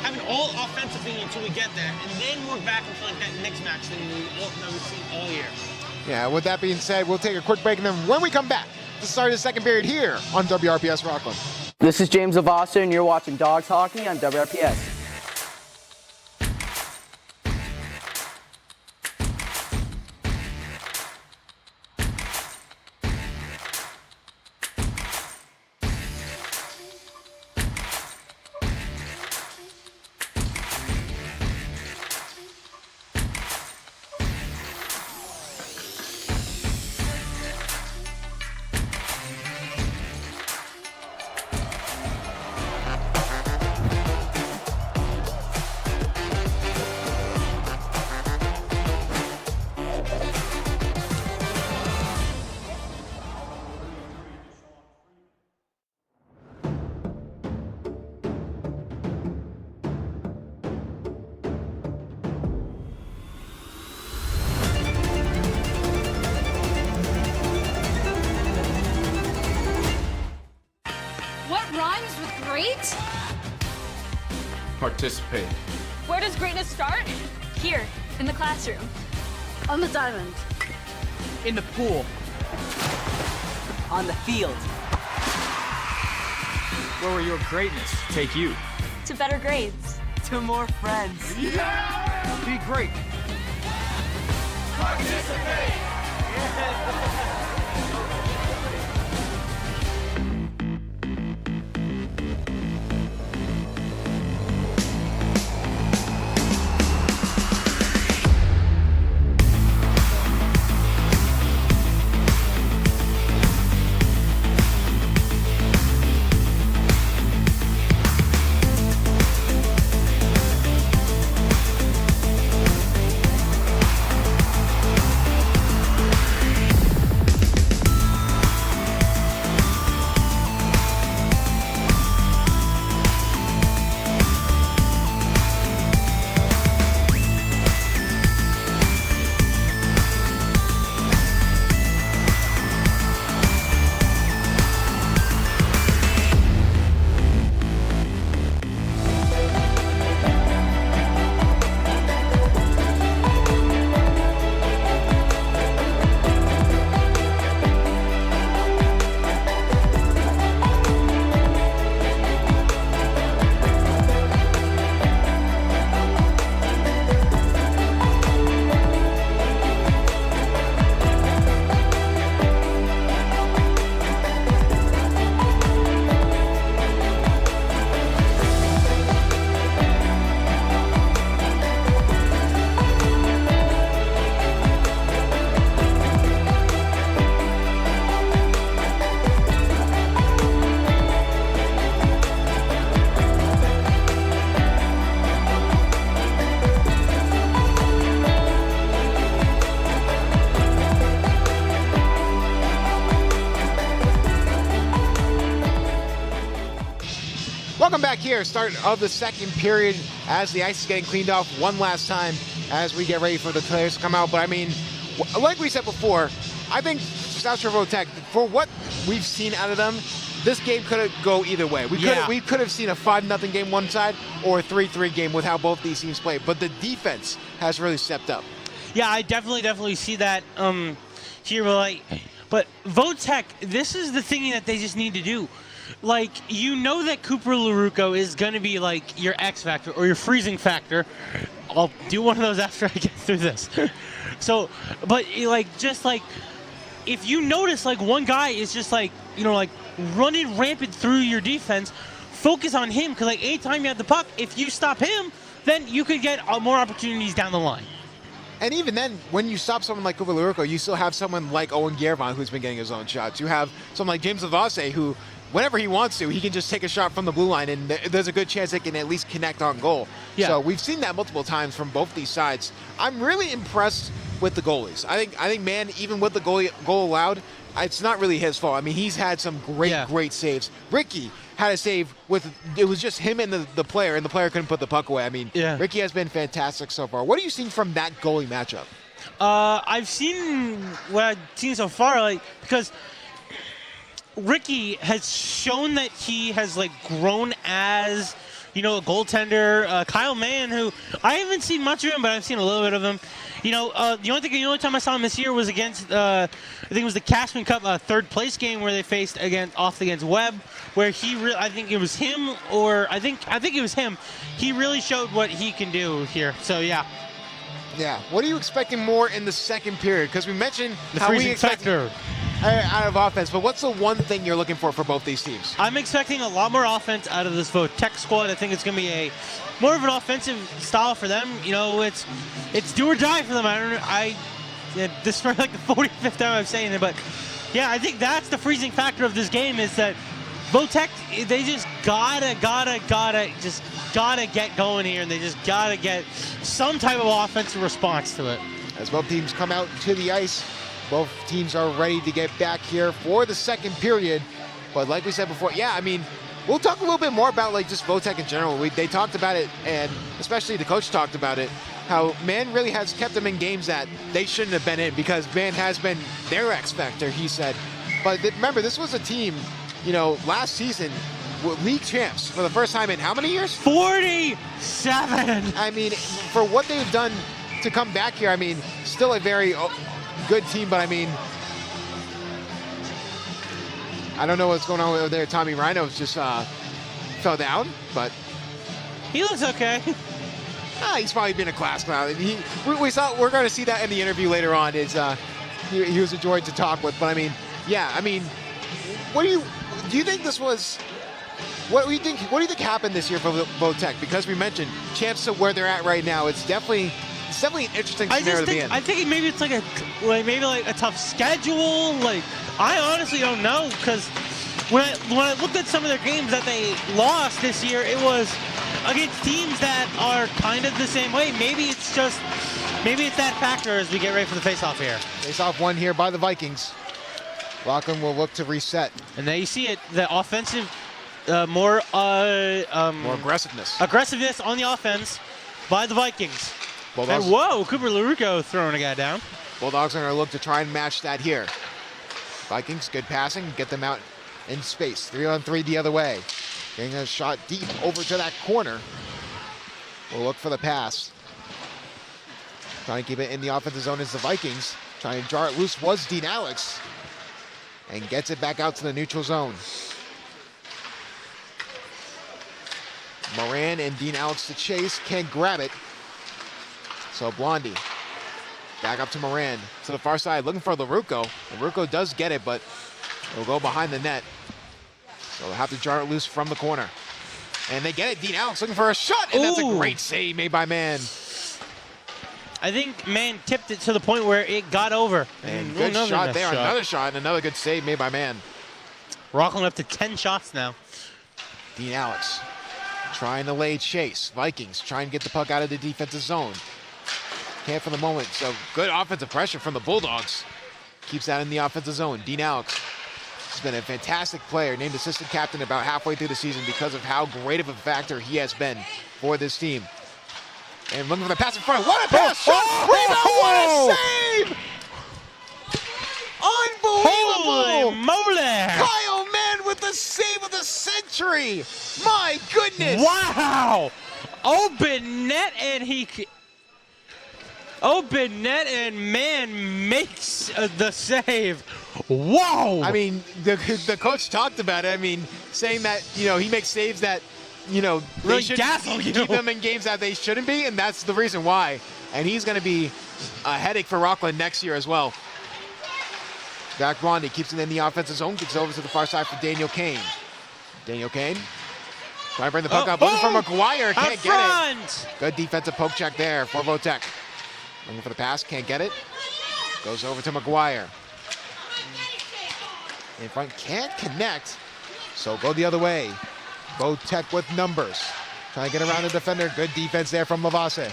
have an all offensive thing until we get there, and then work back into like that next match that we've seen all year. Yeah, with that being said, we'll take a quick break, and then when we come back, the start of the second period here on WRPS Rockland. This is James Lavassa, and you're watching Dogs Hockey on WRPS. Participate. Where does greatness start? Here, in the classroom. On the diamond. In the pool. On the field. Where will your greatness take you? To better grades. To more friends. Yeah! Be great. Participate! Welcome back here, start of the second period as the ice is getting cleaned off one last time as we get ready for the players to come out. But I mean, like we said before, I think South Shore Votech, for what we've seen out of them, this game could go either way. We could have seen a 5-0 game one side or a 3-3 game with how both these teams play. But the defense has really stepped up. Yeah, I definitely see that here. But Votech, this is the thing that they just need to do. Like, you know that Cooper LaRucco is going to be, like, your X factor or your freezing factor. I'll do one of those after I get through this. So, but, like, just, like, if you notice, like, one guy is just, like, you know, like, running rampant through your defense, focus on him. Because, like, anytime you have the puck, if you stop him, then you could get more opportunities down the line. And even then, when you stop someone like Cooper LaRucco, you still have someone like Owen Gervon who's been getting his own shots. You have someone like James Lavasse who, whenever he wants to, he can just take a shot from the blue line, and there's a good chance they can at least connect on goal. Yeah. So we've seen that multiple times from both these sides. I'm really impressed with the goalies. I think, man, even with the goal allowed, it's not really his fault. I mean, he's had some great saves. Ricky had a save it was just him and the player, and the player couldn't put the puck away. I mean, Ricky has been fantastic so far. What are you seeing from that goalie matchup? I've seen what I've seen so far, like, because Ricky has shown that he has, like, grown as, you know, a goaltender. Kyle Mann, who I haven't seen much of him, but I've seen a little bit of him. You know, the only time I saw him this year was against, I think it was the Cashman Cup third place game where they faced against Webb, where I think it was him, or I think it was him. He really showed what he can do here. So yeah. Yeah. What are you expecting more in the second period? Because we mentioned the how freezing factor out of offense, but what's the one thing you're looking for both these teams? I'm expecting a lot more offense out of this Votech squad. I think it's going to be more of an offensive style for them. You know, it's do or die for them. This is probably like the 45th time I'm saying it, but yeah, I think that's the freezing factor of this game is that Votech, they just gotta get going here, and they just gotta get some type of offensive response to it. As both teams come out to the ice, both teams are ready to get back here for the second period. But like we said before, yeah, I mean, we'll talk a little bit more about, like, just Votech in general. They talked about it, and especially the coach talked about it, how Man really has kept them in games that they shouldn't have been in because Man has been their X factor, he said. But remember, this was a team, you know, last season, league champs for the first time in how many years? 47! I mean, for what they've done to come back here, I mean, still a very good team, but I mean, I don't know what's going on over there. Tommy Rhinos just fell down, but he looks okay. He's probably been a class clown. We're going to see that in the interview later on. He was a joy to talk with, but I mean, yeah, I mean, do you think this was? What do you think happened this year for Votech? Because we mentioned champs to where they're at right now. It's definitely an interesting scenario to be in. I think maybe it's like a tough schedule. Like, I honestly don't know, because when I looked at some of their games that they lost this year, it was against teams that are kind of the same way. Maybe it's that factor as we get ready for the face-off here. Face-off won here by the Vikings. Rockland will look to reset. And there you see it, the offensive, more aggressiveness. Aggressiveness on the offense by the Vikings. Bulldogs. And whoa, Cooper LaRucco throwing a guy down. Bulldogs are going to look to try and match that here. Vikings, good passing, get them out in space. 3-on-3 the other way. Getting a shot deep over to that corner. We'll look for the pass. Trying to keep it in the offensive zone is the Vikings. Trying to jar it loose was Dean Alex. And gets it back out to the neutral zone. Moran and Dean Alex to chase, can't grab it. So Blondie, back up to Moran, to the far side, looking for LaRucco. LaRucco does get it, but it'll go behind the net. So they'll have to jar it loose from the corner. And they get it, Dean Alex looking for a shot, and that's a great save made by Man. I think Man tipped it to the point where it got over. And good shot there, another shot, and another good save made by Man. Rockland up to 10 shots now. Dean Alex trying to lay chase. Vikings trying to get the puck out of the defensive zone. Can't for the moment, so good offensive pressure from the Bulldogs. Keeps that in the offensive zone. Dean Alex He's been a fantastic player, named assistant captain about halfway through the season because of how great of a factor he has been for this team. And looking for the pass in front. What a pass! Shot! Rebound! What a save! Unbelievable! Holy moly! Kyle Mann with the save of the century! My goodness! Wow! Open net and Mann makes the save. Whoa! I mean, the coach talked about it. I mean, saying that, he makes saves that, really Really should dazzle you. keep them in games that they shouldn't be, and that's the reason why. And he's going to be a headache for Rockland next year as well. Jack Blondie keeps it in the offensive zone, gets over to the far side for Daniel Kane. Daniel Kane trying to bring the puck up, looking for McGuire, can't get it. Good defensive poke check there for Votek. Looking for the pass, can't get it. Goes over to McGuire. In front, can't connect, so go the other way. Votek with numbers. Trying to get around the defender, good defense there from Lavase.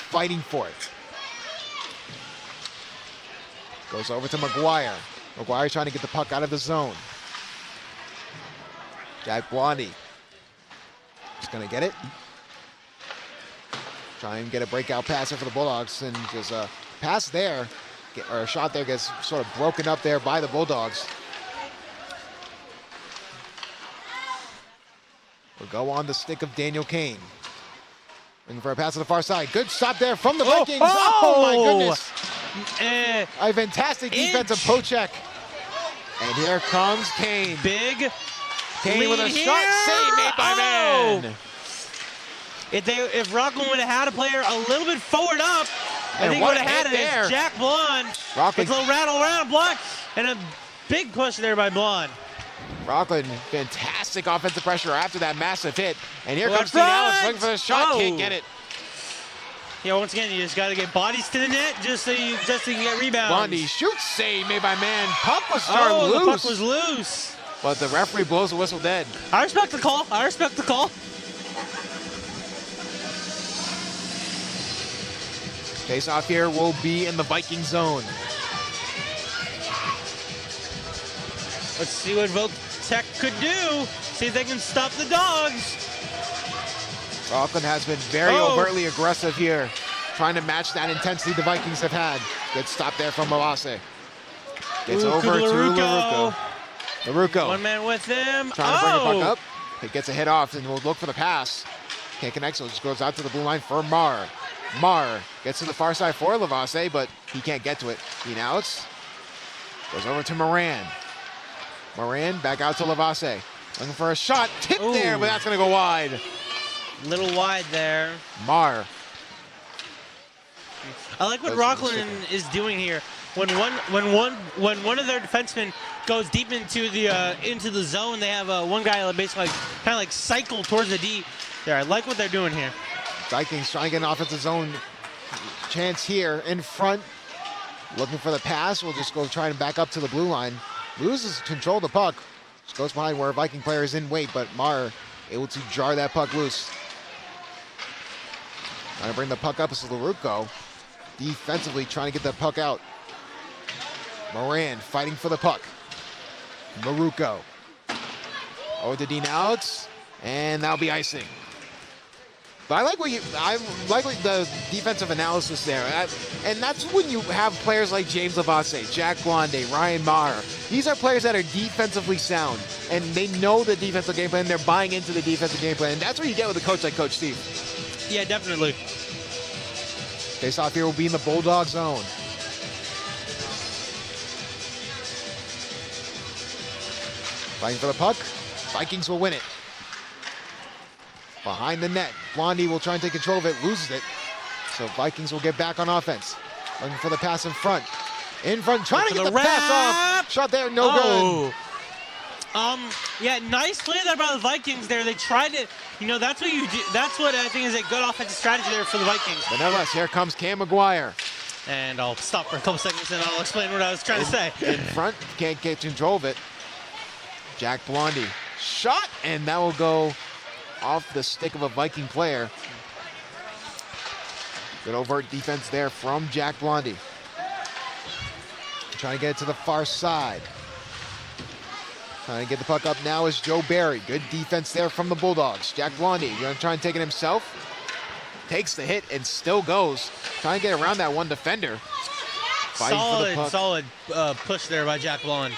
Fighting for it. Goes over to McGuire. McGuire trying to get the puck out of the zone. Jack Blondie. Just gonna get it. Try and get a breakout pass for the Bulldogs, and there's a pass there, or a shot there gets sort of broken up there by the Bulldogs. Will go on the stick of Daniel Kane. Looking for a pass to the far side. Good shot there from the Vikings. Oh my goodness. A fantastic defensive poke check. And here comes Kane. Big Kane with a lead shot here. save made by Mann. If Rockland would have had a player a little bit forward up, I think would have had it there. as Jack Blonde. Rockland. It's a little rattle around block and a big push there by Blonde. Rockland, fantastic offensive pressure after that massive hit. And here comes front. Dean Alex looking for the shot, can't get it. Yeah, once again, you just got to get bodies to the net just so you can get rebounds. Blondie shoots save made by Mann. Puck was starting loose. The puck was loose. But the referee blows the whistle dead. I respect the call. I respect the call. Face off here will be in the Viking zone. Let's see what Votek could do. See if they can stop the Dogs. Rockland has been very overtly aggressive here, trying to match that intensity the Vikings have had. Good stop there from Mawase. Gets over to LaRucco. LaRucco. One man with him. Trying to bring the puck up. He gets a hit off and will look for the pass. Can't connect, so it just goes out to the blue line for Marr. Marr gets to the far side for Lavase, but he can't get to it. Dean Alex goes over to Moran. Moran back out to Lavase. Looking for a shot. Tip there, but that's going to go wide. Little wide there. Marr. I like what Rockland is doing here. When one of their defensemen goes deep into the zone, they have one guy basically kind of like cycle towards the D. There, I like what they're doing here. Vikings trying to get an offensive zone chance here in front. Looking for the pass. We'll just go try and back up to the blue line. Loses control of the puck. Just goes behind where a Viking player is in weight, but Marr able to jar that puck loose. Trying to bring the puck up is LaRucco. Defensively trying to get that puck out. Moran fighting for the puck. LaRucco. Over to Dean Alex, and that'll be icing. But I like what the defensive analysis there, and that's when you have players like James Lavase, Jack Blondie, Ryan Marr. These are players that are defensively sound, and they know the defensive game plan. They're buying into the defensive game plan, and that's what you get with a coach like Coach Steve. Yeah, definitely. Face off here will be in the Bulldog zone. Fighting for the puck. Vikings will win it. Behind the net, Blondie will try and take control of it, loses it. So Vikings will get back on offense. Looking for the pass in front. In front, trying to get the pass off. Shot there, no good. Yeah, nice play there by the Vikings there. They tried to, that's what you do. That's what I think is a good offensive strategy there for the Vikings. But nonetheless, here comes Cam McGuire. And I'll stop for a couple seconds and I'll explain what I was trying to say. In front, can't get control of it. Jack Blondie. Shot, and that will go off the stick of a Viking player. Good overt defense there from Jack Blondie. trying to get it to the far side. Trying to get the puck up now is Joe Barry. Good defense there from the Bulldogs. Jack Blondie going to try and take it himself. Takes the hit and still goes. Trying to get around that one defender. Solid push there by Jack Blonde.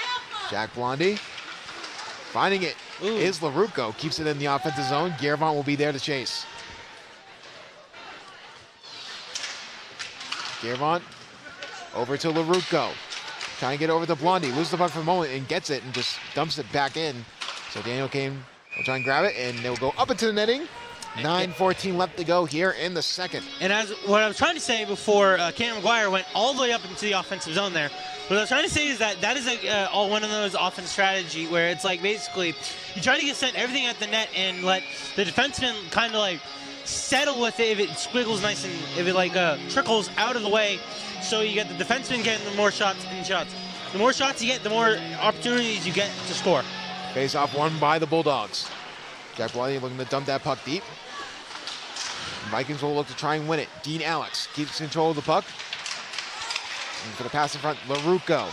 Jack Blondie finding it. Is LaRucco. Keeps it in the offensive zone. Guervant will be there to chase. Guervant over to LaRucco. Trying to get over to Blondie. Loses the puck for a moment and gets it and just dumps it back in. So Daniel Kane will try and grab it and they'll go up into the netting. 9:14 left to go here in the second. And as what I was trying to say before, Cam McGuire went all the way up into the offensive zone there. What I was trying to say is that is all one of those offense strategy where it's like basically you try to get sent everything at the net and let the defenseman kind of like settle with it if it squiggles nice and if it like trickles out of the way. So you get the defenseman getting the more shots and shots. The more shots you get, the more opportunities you get to score. Face off won by the Bulldogs. Jack Blondie looking to dump that puck deep. Vikings will look to try and win it. Dean Alex keeps control of the puck. And for the pass in front, LaRucco.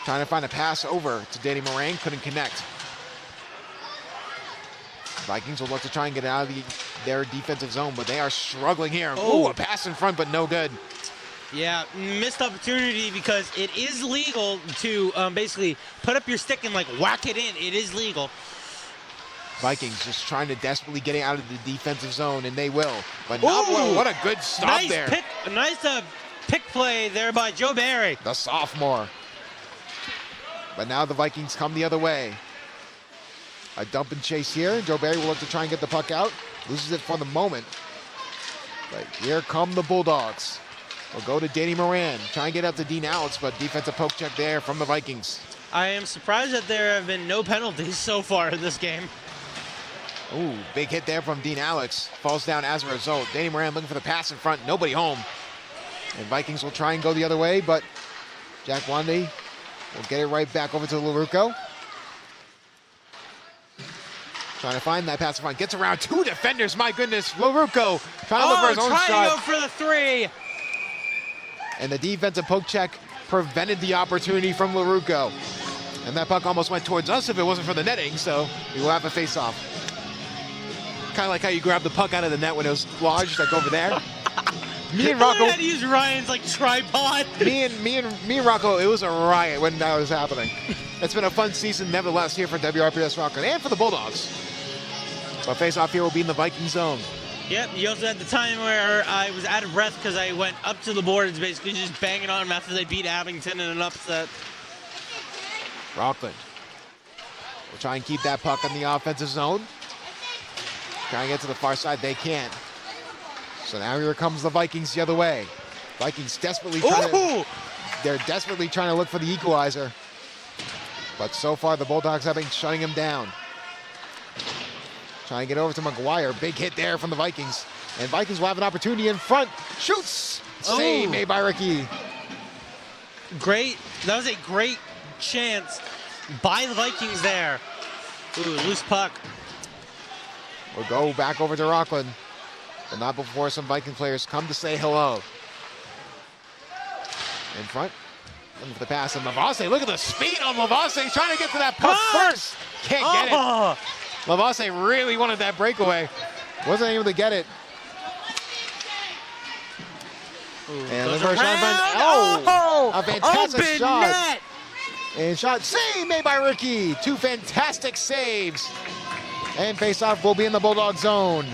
Trying to find a pass over to Danny Moran, couldn't connect. Vikings will look to try and get out of their defensive zone, but they are struggling here. Ooh, a pass in front, but no good. Yeah, missed opportunity because it is legal to basically put up your stick and like whack it in. It is legal. Vikings just trying to desperately get out of the defensive zone, and they will. But not what a good stop there. Nice pick play there by Joe Barry. The sophomore. But now the Vikings come the other way. A dump and chase here. Joe Barry will look to try and get the puck out. Loses it for the moment. But here come the Bulldogs. We'll go to Danny Moran. Try and get up to Dean Alex, but defensive poke check there from the Vikings. I am surprised that there have been no penalties so far in this game. Ooh, big hit there from Dean Alex. Falls down as a result. Danny Moran looking for the pass in front. Nobody home. And Vikings will try and go the other way, but Jack Blondie will get it right back over to LaRucco. Trying to find that pass in front. Gets around two defenders. My goodness. LaRucco trying to look for his own shot. Trying to go for the three. And the defensive poke check prevented the opportunity from LaRucco. And that puck almost went towards us if it wasn't for the netting, so we will have a face-off. Kind of like how you grab the puck out of the net when it was lodged, like over there. Me and Rocco had to use Ryan's like tripod. Me and Rocco, it was a riot when that was happening. It's been a fun season, nevertheless, here for WRPS Rockland and for the Bulldogs. So face-off here will be in the Viking zone. Yep, you also had the time where I was out of breath because I went up to the boards, basically just banging on them after they beat Abington in an upset. Rockland will try and keep that puck in the offensive zone. Trying to get to the far side, they can't. So now here comes the Vikings the other way. Vikings desperately they're desperately trying to look for the equalizer. But so far the Bulldogs have been shutting him down. Trying to get over to McGuire. Big hit there from the Vikings. And Vikings will have an opportunity in front. Shoots! Save made by Ricky. Great. That was a great chance by the Vikings there. Ooh, loose puck. We'll go back over to Rockland. But not before some Viking players come to say hello. In front. Looking for the pass. And Lavasse, look at the speed on Lavasse. Trying to get to that puck first. Can't get it. Lavasse really wanted that breakaway. Wasn't able to get it. And the first shot, a fantastic shot. Net. And shot save made by Ricky. Two fantastic saves. And face-off will be in the Bulldog zone.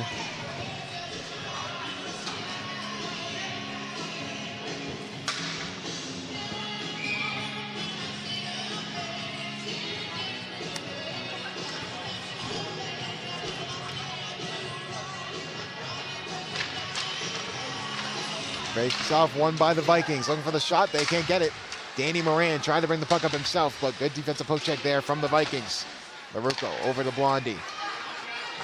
Face-off won by the Vikings. Looking for the shot, they can't get it. Danny Moran trying to bring the puck up himself, but good defensive poke check there from the Vikings. LaRucco over to Blondie.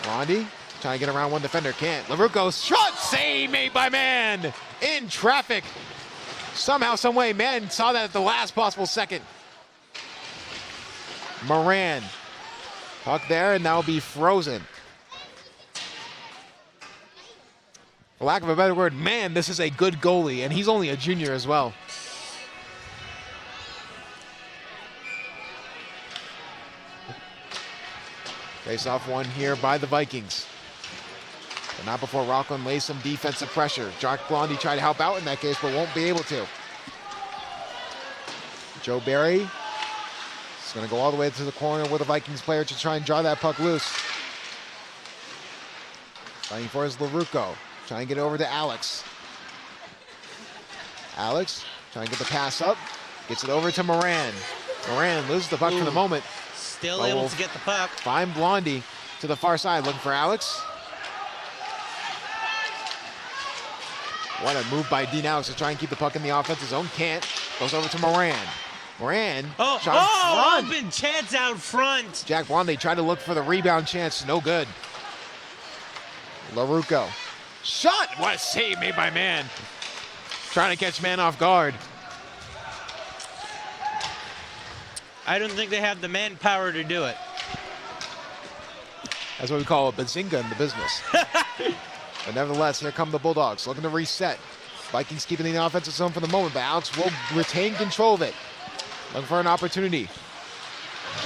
Blondie trying to get around one defender, can't. LaRucco shot save made by Mann in traffic. Somehow, some way, Mann saw that at the last possible second. Moran, puck there, and that will be frozen. For lack of a better word, man, this is a good goalie, and he's only a junior as well. Face-off one here by the Vikings. But not before Rockland lays some defensive pressure. Jack Blondie tried to help out in that case, but won't be able to. Joe Barry is going to go all the way to the corner with a Vikings player to try and draw that puck loose. Fighting for his LaRucco. Trying to get it over to Alex. Alex trying to get the pass up. Gets it over to Moran. Moran loses the puck for the moment. Still able to get the puck. Find Blondie to the far side, looking for Alex. What a move by Dean Alex to try and keep the puck in the offensive zone. Can't. Goes over to Moran. Moran. Open chance out front. Jack Blondie tried to look for the rebound chance. No good. LaRucco. Shot. What a save made by Man. Trying to catch Man off guard. I don't think they have the manpower to do it. That's what we call a bazinga in the business. But nevertheless, here come the Bulldogs looking to reset. Vikings keeping the offensive zone for the moment, but Alex will retain control of it. Looking for an opportunity.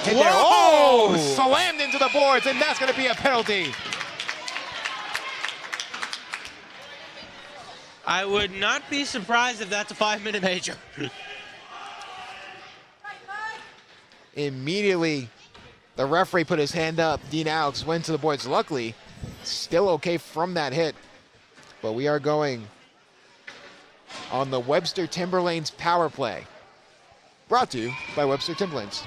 Hit there. Oh! Slammed into the boards, and that's going to be a penalty. I would not be surprised if that's a 5-minute major. Immediately, the referee put his hand up. Dean Alex went to the boards. Luckily, still okay from that hit. But we are going on the Webster Timberlanes power play. Brought to you by Webster Timberlanes.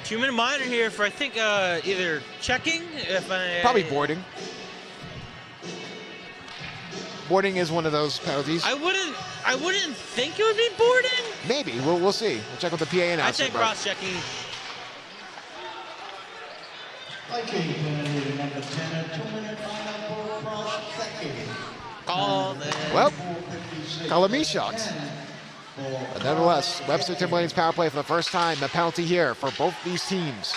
2-minute minor here for, I think, either checking. Probably boarding. Boarding is one of those penalties. I wouldn't think it would be boarding. Maybe. We'll see. We'll check with the PA announcer. I think cross-checking. Call it. Well, color me shocked. But nevertheless, Webster Timberlanes power play for the first time. The penalty here for both these teams.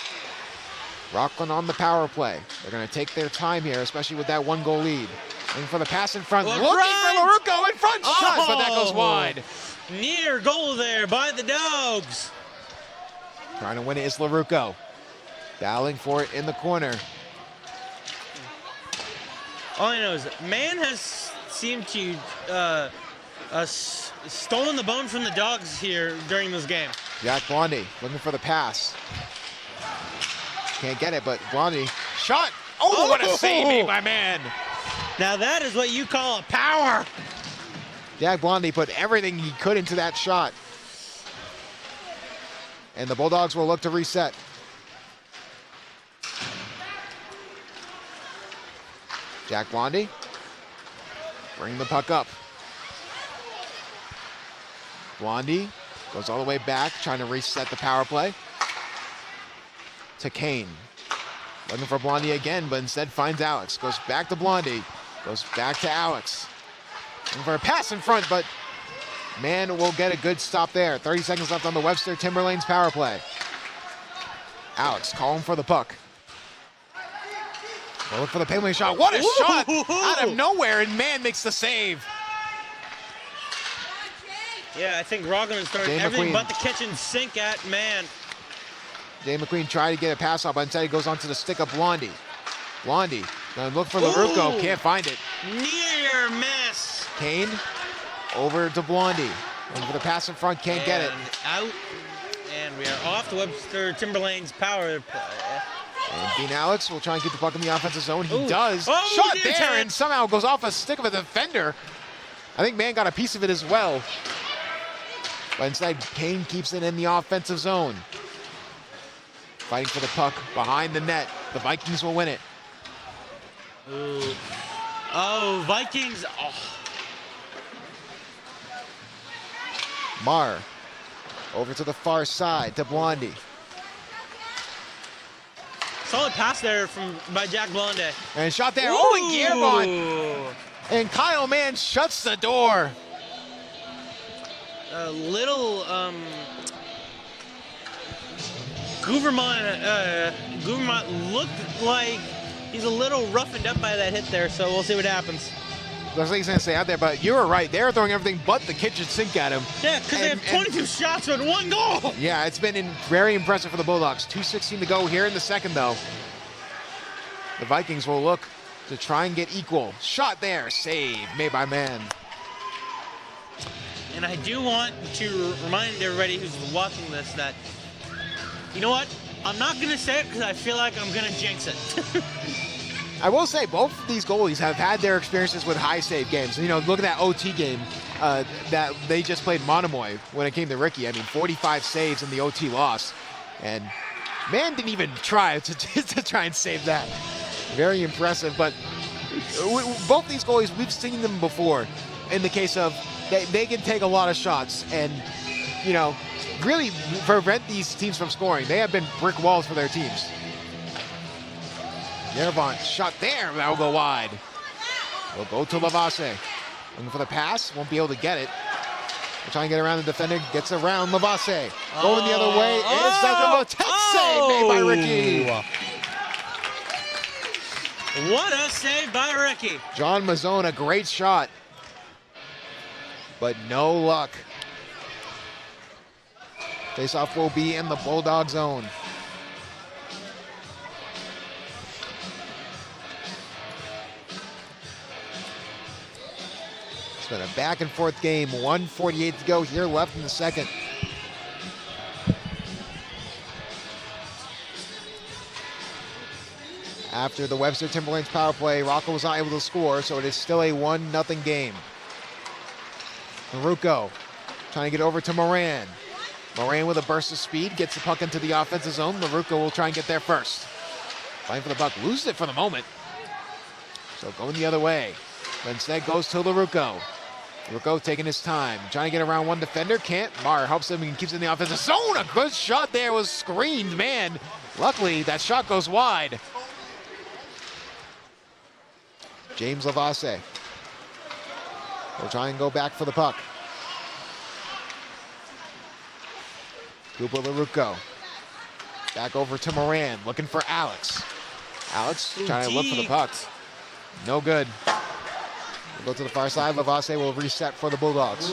Rockland on the power play. They're going to take their time here, especially with that 1-goal lead. Looking for the pass in front. Looking for LaRucco in front. Shot, but that goes wide. Near goal there by the Dogs. Trying to win it is LaRucco. Battling for it in the corner. All I know is that Man has seemed to stolen the bone from the Dogs here during this game. Jack Blondie looking for the pass. Can't get it, but Blondie shot. Oh, what a save made by Man. Now that is what you call a power. Jack Blondie put everything he could into that shot. And the Bulldogs will look to reset. Jack Blondie, bring the puck up. Blondie goes all the way back, trying to reset the power play. To Kane. Looking for Blondie again, but instead finds Alex. Goes back to Blondie. Goes back to Alex. Looking for a pass in front, but Man will get a good stop there. 30 seconds left on the Webster Timberlanes power play. Alex calling for the puck. We'll look for the penalty shot. What a shot out of nowhere, and Man makes the save. Yeah, I think Rockland is throwing everything but the kitchen sink at Man. Dave McQueen tried to get a pass off, but instead he goes onto the stick of Blondie. Blondie, gonna look for LaRucco, can't find it. Near miss. Kane, over to Blondie. Looking for the pass in front, can't get it. Out, and we are off the Webster Timberlanes power play. And Dean Alex will try and keep the puck in the offensive zone. He does. Shot there, and somehow goes off a stick of a defender. I think Man got a piece of it as well. But instead, Kane keeps it in the offensive zone. Fighting for the puck behind the net. The Vikings will win it. Ooh. Oh, Vikings. Oh. Marr over to the far side to Blondie. Solid pass there by Jack Blondie. And shot there. Oh, and Gearbon. And Kyle Mann shuts the door. A little Gouvermont looked like he's a little roughened up by that hit there, so we'll see what happens. That's what he's going to say out there, but you were right. They're throwing everything but the kitchen sink at him. Yeah, because they have 22 shots with 1 goal. Yeah, it's been very impressive for the Bulldogs. 2:16 to go here in the second, though. The Vikings will look to try and get equal. Shot there, save made by Mann. And I do want to remind everybody who's watching this that, you know what? I'm not going to say it because I feel like I'm going to jinx it. I will say both of these goalies have had their experiences with high save games. You know, look at that OT game that they just played Monomoy when it came to Ricky. I mean, 45 saves in the OT loss. And Mann didn't even try to try and save that. Very impressive. But both these goalies, we've seen them before in the case of they can take a lot of shots and, you know, really prevent these teams from scoring. They have been brick walls for their teams. Yervant shot there, that will go wide. Will go to Lavasse. Looking for the pass, won't be able to get it. We'll try and get around the defender, gets around Lavasse. Going the other way is Sandro save made by Ricky. What a save by Ricky. John Mazzone, a great shot, but no luck. Faceoff will be in the Bulldog zone. It's been a back and forth game. 1:48 to go here left in the second. After the Webster Timberlanes power play, Rocco was not able to score, so it is still a 1-0 game. Maruco trying to get over to Moran. Moran with a burst of speed, gets the puck into the offensive zone. Maruco will try and get there first. Fighting for the puck, loses it for the moment. So going the other way. But instead goes to LaRucco. LaRucco taking his time, trying to get around one defender, can't. Maher helps him and keeps it in the offensive zone. A good shot there was screened, man. Luckily, that shot goes wide. James Lavasse will try and go back for the puck. Cooper LaRucco. Back over to Moran, looking for Alex. Alex trying to look for the puck. No good. We'll go to the far side. Lavasse will reset for the Bulldogs.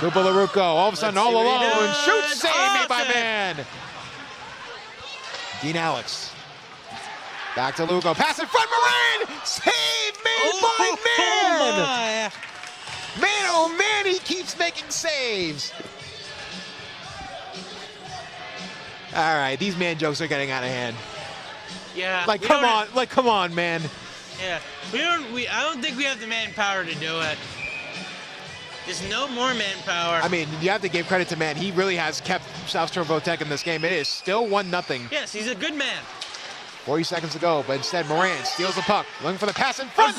Cooper LaRucco, all of a sudden all alone. Shoots, save made by Mann. Dean Alex. Back to Lugo. Pass in front, Moran! Save made by Mann! Man, oh man, he keeps making saves. All right, these man jokes are getting out of hand. Yeah. Like, come on, man. Yeah, I don't think we have the manpower to do it. There's no more manpower. I mean, you have to give credit to Mann. He really has kept South Shore Votech in this game. It is still 1-0. Yes, he's a good man. 40 seconds to go, but instead Moran steals the puck. Looking for the pass in front.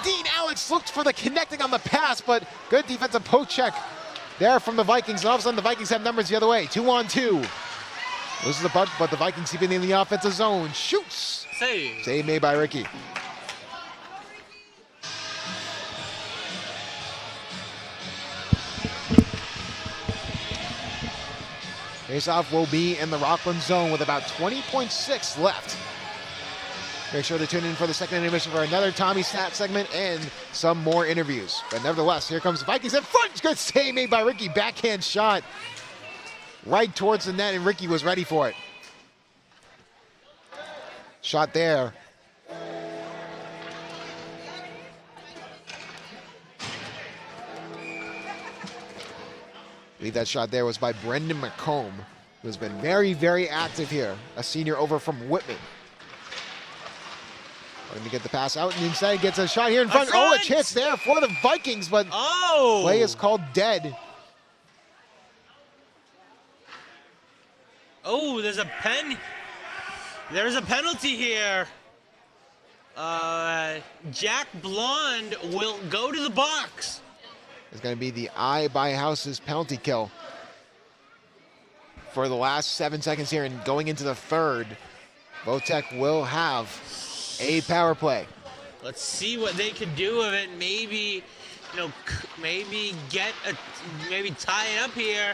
Dean Alex looked for the connecting on the pass, but good defensive poke check there from the Vikings. And all of a sudden the Vikings have numbers the other way. 2-on-2. Loses the puck, but the Vikings keep it in the offensive zone. Shoots. Save made by Ricky. Faceoff will be in the Rockland zone with about 20.6 left. Make sure to tune in for the second intermission for another Tommy Stat segment and some more interviews. But nevertheless, here comes the Vikings in front. Good save made by Ricky. Backhand shot right towards the net, and Ricky was ready for it. Shot there. I believe that shot there was by Brendan McComb, who has been very, very active here. A senior over from Whitman. Looking to get the pass out, and instead gets a shot here in front. Oh, a chance there for the Vikings, but play is called dead. Oh, there's a penalty here. Jack Blonde will go to the box. It's going to be the EyeBuyHouses penalty kill for the last 7 seconds here, and going into the third, Votech will have a power play. Let's see what they can do with it. Maybe, maybe tie it up here.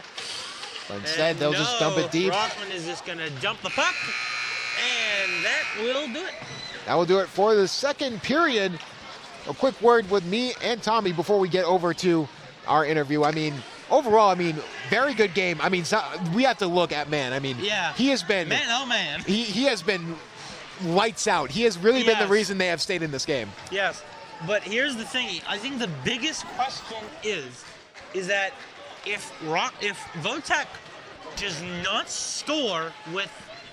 But instead, they'll just dump it deep. Rockland is just going to dump the puck. And that will do it. That will do it for the second period. A quick word with me and Tommy before we get over to our interview. I mean, overall, very good game. We have to look at man. Yeah. He has been Man, oh man. He has been lights out. He has really been the Yes. reason they have stayed in this game. Yes, but here's the thing. I think the biggest question is that if Votek does not score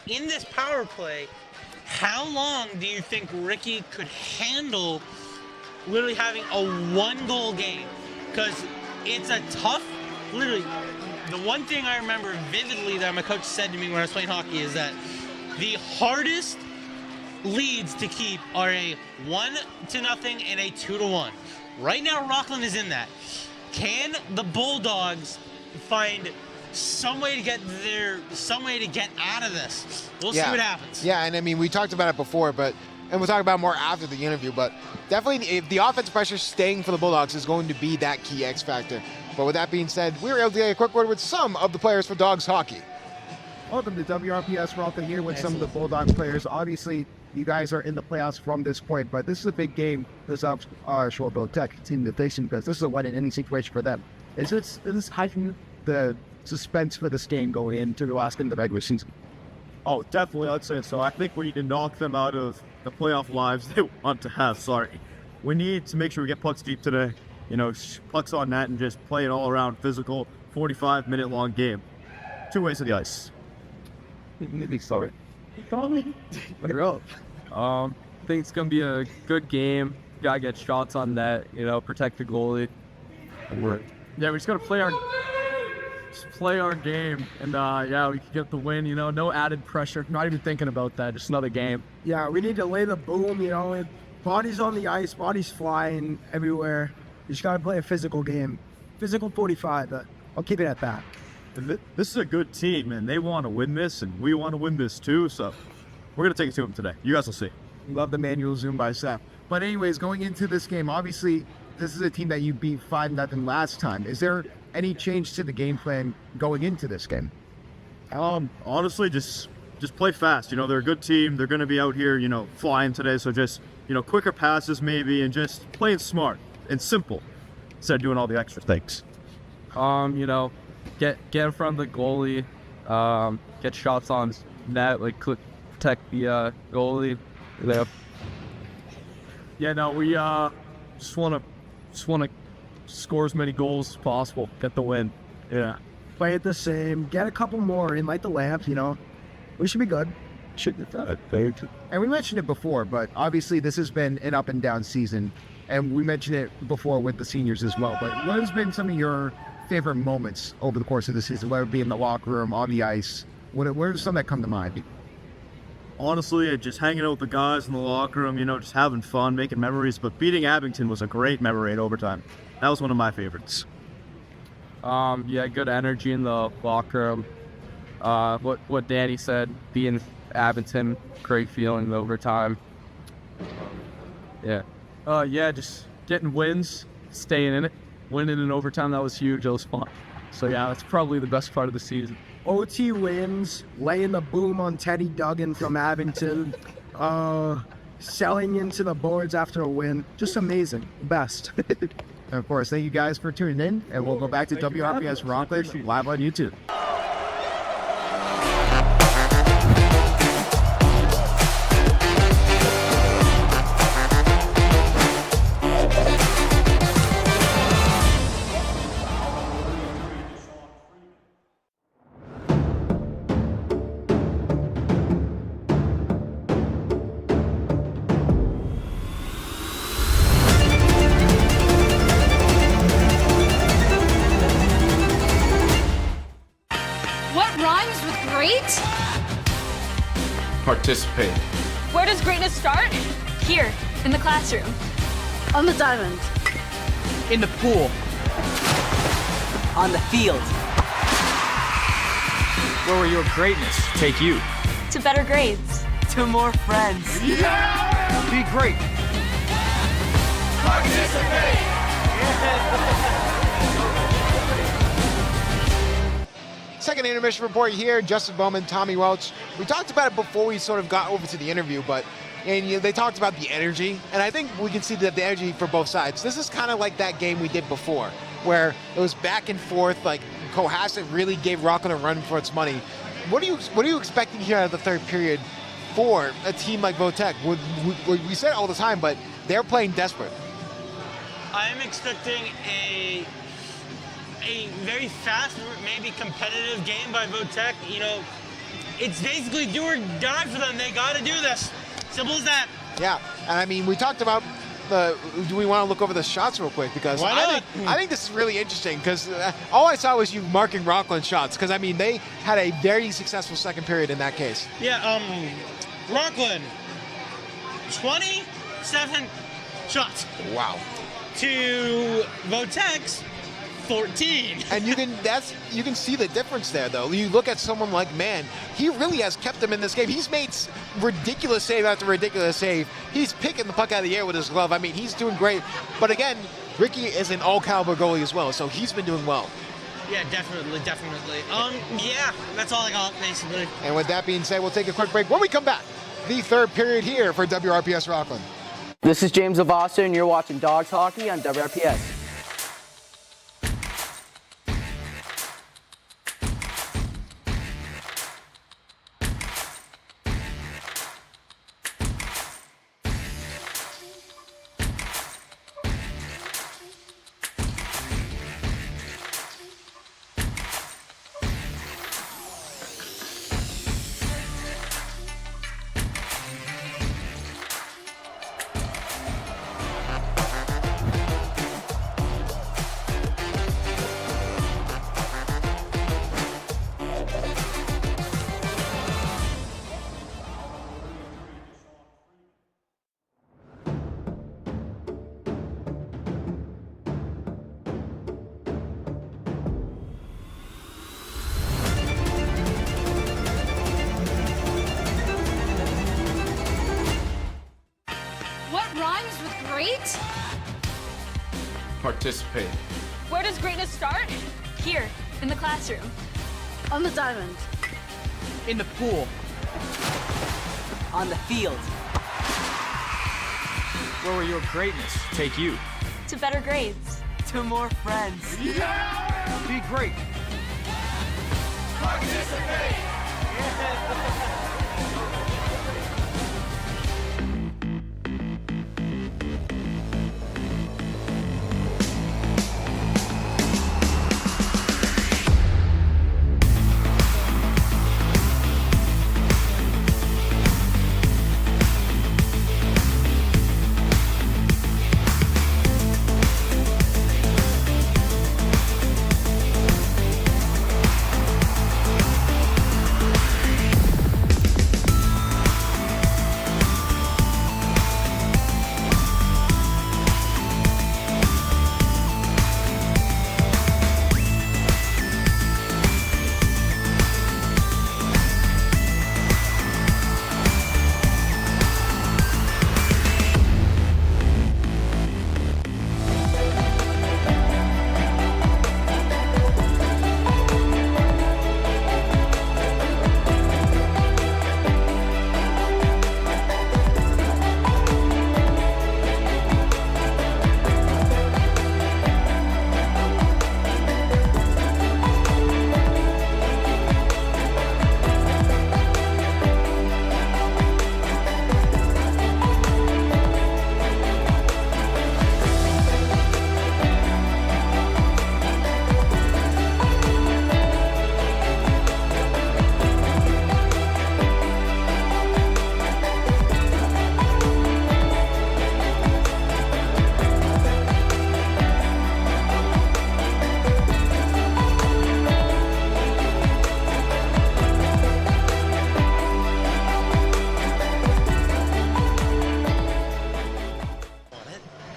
in this power play, how long do you think Ricky could handle literally having a 1-goal game? Because it's a tough, literally, the one thing I remember vividly that my coach said to me when I was playing hockey is that the hardest leads to keep are a 1-0 and a 2-1. Right now, Rockland is in that. Can the Bulldogs find some way to get out of this? We'll see what happens. Yeah, and we talked about it before, and we'll talk about it more after the interview, but definitely if the offensive pressure staying for the Bulldogs is going to be that key X factor. But with that being said, we were able to get a quick word with some of the players for Dogs Hockey. Welcome to WRPS. We're out here with some of the Bulldogs players. Obviously, you guys are in the playoffs from this point, but this is a big game. This is Shoreville Tech team that facing because this is a win-in situation for them. Is this heighten the suspense for this game going into the last game of the regular season? Oh, definitely, I'd say so. I think we need to knock them out of the playoff lives they want to have. We need to make sure we get pucks deep today. Pucks on net and just play an all-around physical 45-minute long game. 2 ways to the ice. Sorry. I think it's going to be a good game. Got to get shots on net, protect the goalie. Yeah, we just got to play our game, and we can get the win. No added pressure. Not even thinking about that. Just another game. Yeah, we need to lay the boom. Bodies on the ice, bodies flying everywhere. You just gotta play a physical game, physical 45. But I'll keep it at that. This is a good team, and they want to win this, and we want to win this too. So we're gonna take it to them today. You guys will see. Love the manual zoom by Seth. But anyways, going into this game, obviously this is a team that you beat 5-0 last time. Is there any change to the game plan going into this game? Honestly, just play fast. They're a good team. They're going to be out here, flying today. So just, quicker passes maybe, and just playing smart and simple instead of doing all the extra things. Get in front of the goalie, get shots on net, protect the goalie. Yeah, no, we just want to score as many goals as possible, get the win. Yeah. Play it the same, get a couple more and light the lamps, We should be good. And we mentioned it before, but obviously this has been an up and down season. And we mentioned it before with the seniors as well. But what has been some of your favorite moments over the course of the season, whether it be in the locker room, on the ice? What are some that come to mind? Honestly, just hanging out with the guys in the locker room, just having fun, making memories. But beating Abington was a great memory in overtime. That was one of my favorites. Good energy in the locker room. What Danny said, being Abington, great feeling in overtime. Just getting wins, staying in it, winning in overtime, that was huge, that was fun. So that's probably the best part of the season. OT wins, laying the boom on Teddy Duggan from Abington, selling into the boards after a win. Just amazing. Best. And of course, thank you guys for tuning in, and we'll go back to WRPS Rockland live on YouTube. Participate. Where does greatness start? Here, in the classroom. On the diamond. In the pool. On the field. Where will your greatness take you? To better grades. To more friends. Yeah! Be great. Participate! Second intermission report here. Justin Bowman, Tommy Welch. We talked about it before we sort of got over to the interview, they talked about the energy, and I think we can see that the energy for both sides. This is kind of like that game we did before, where it was back and forth. Like Cohasset really gave Rockland a run for its money. What are you expecting here out of the third period for a team like Votech? We say it all the time, but they're playing desperate. I'm expecting a very fast, maybe competitive game by Votech. You know, it's basically do or die for them. They got to do this. Simple as that. Yeah, and I mean, we talked about do we want to look over the shots real quick? Because I think this is really interesting because all I saw was you marking Rockland shots because, I mean, they had a very successful second period in that case. Yeah, Rockland, 27 shots. Wow. To Votech's 14. And you can see the difference there, though. You look at someone like Mann, he really has kept them in this game. He's made ridiculous save after ridiculous save. He's picking the puck out of the air with his glove. I mean, he's doing great. But again, Ricky is an all-caliber goalie as well, so he's been doing well. Yeah, definitely. Yeah, that's all I got, basically. And with that being said, we'll take a quick break. When we come back, the third period here for WRPS Rockland. This is James Lavassa, and you're watching Dogs Hockey on WRPS. Great? Participate. Where does greatness start? Here, in the classroom. On the diamond. In the pool. On the field. Where will your greatness take you? To better grades. To more friends. Yeah! Be great. Participate!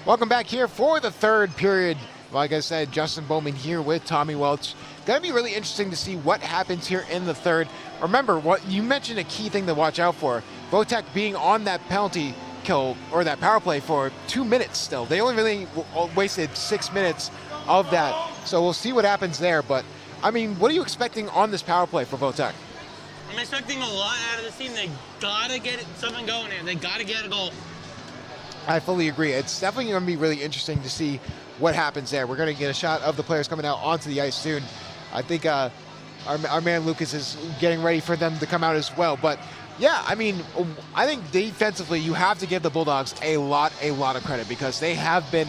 Welcome back here for the third period. Like I said, Justin Bowman here with Tommy Welch. Going to be really interesting to see what happens here in the third. Remember, what you mentioned a key thing to watch out for. Votech being on that penalty kill or that power play for 2 minutes still. They only really wasted 6 minutes of that. So we'll see what happens there. But I mean, what are you expecting on this power play for Votech? I'm expecting a lot out of this team. They gotta get something going here. They gotta get a goal. I fully agree. It's definitely going to be really interesting to see what happens there. We're going to get a shot of the players coming out onto the ice soon. I think our man Lucas is getting ready for them to come out as well. But yeah, I mean, I think defensively you have to give the Bulldogs a lot of credit because they have been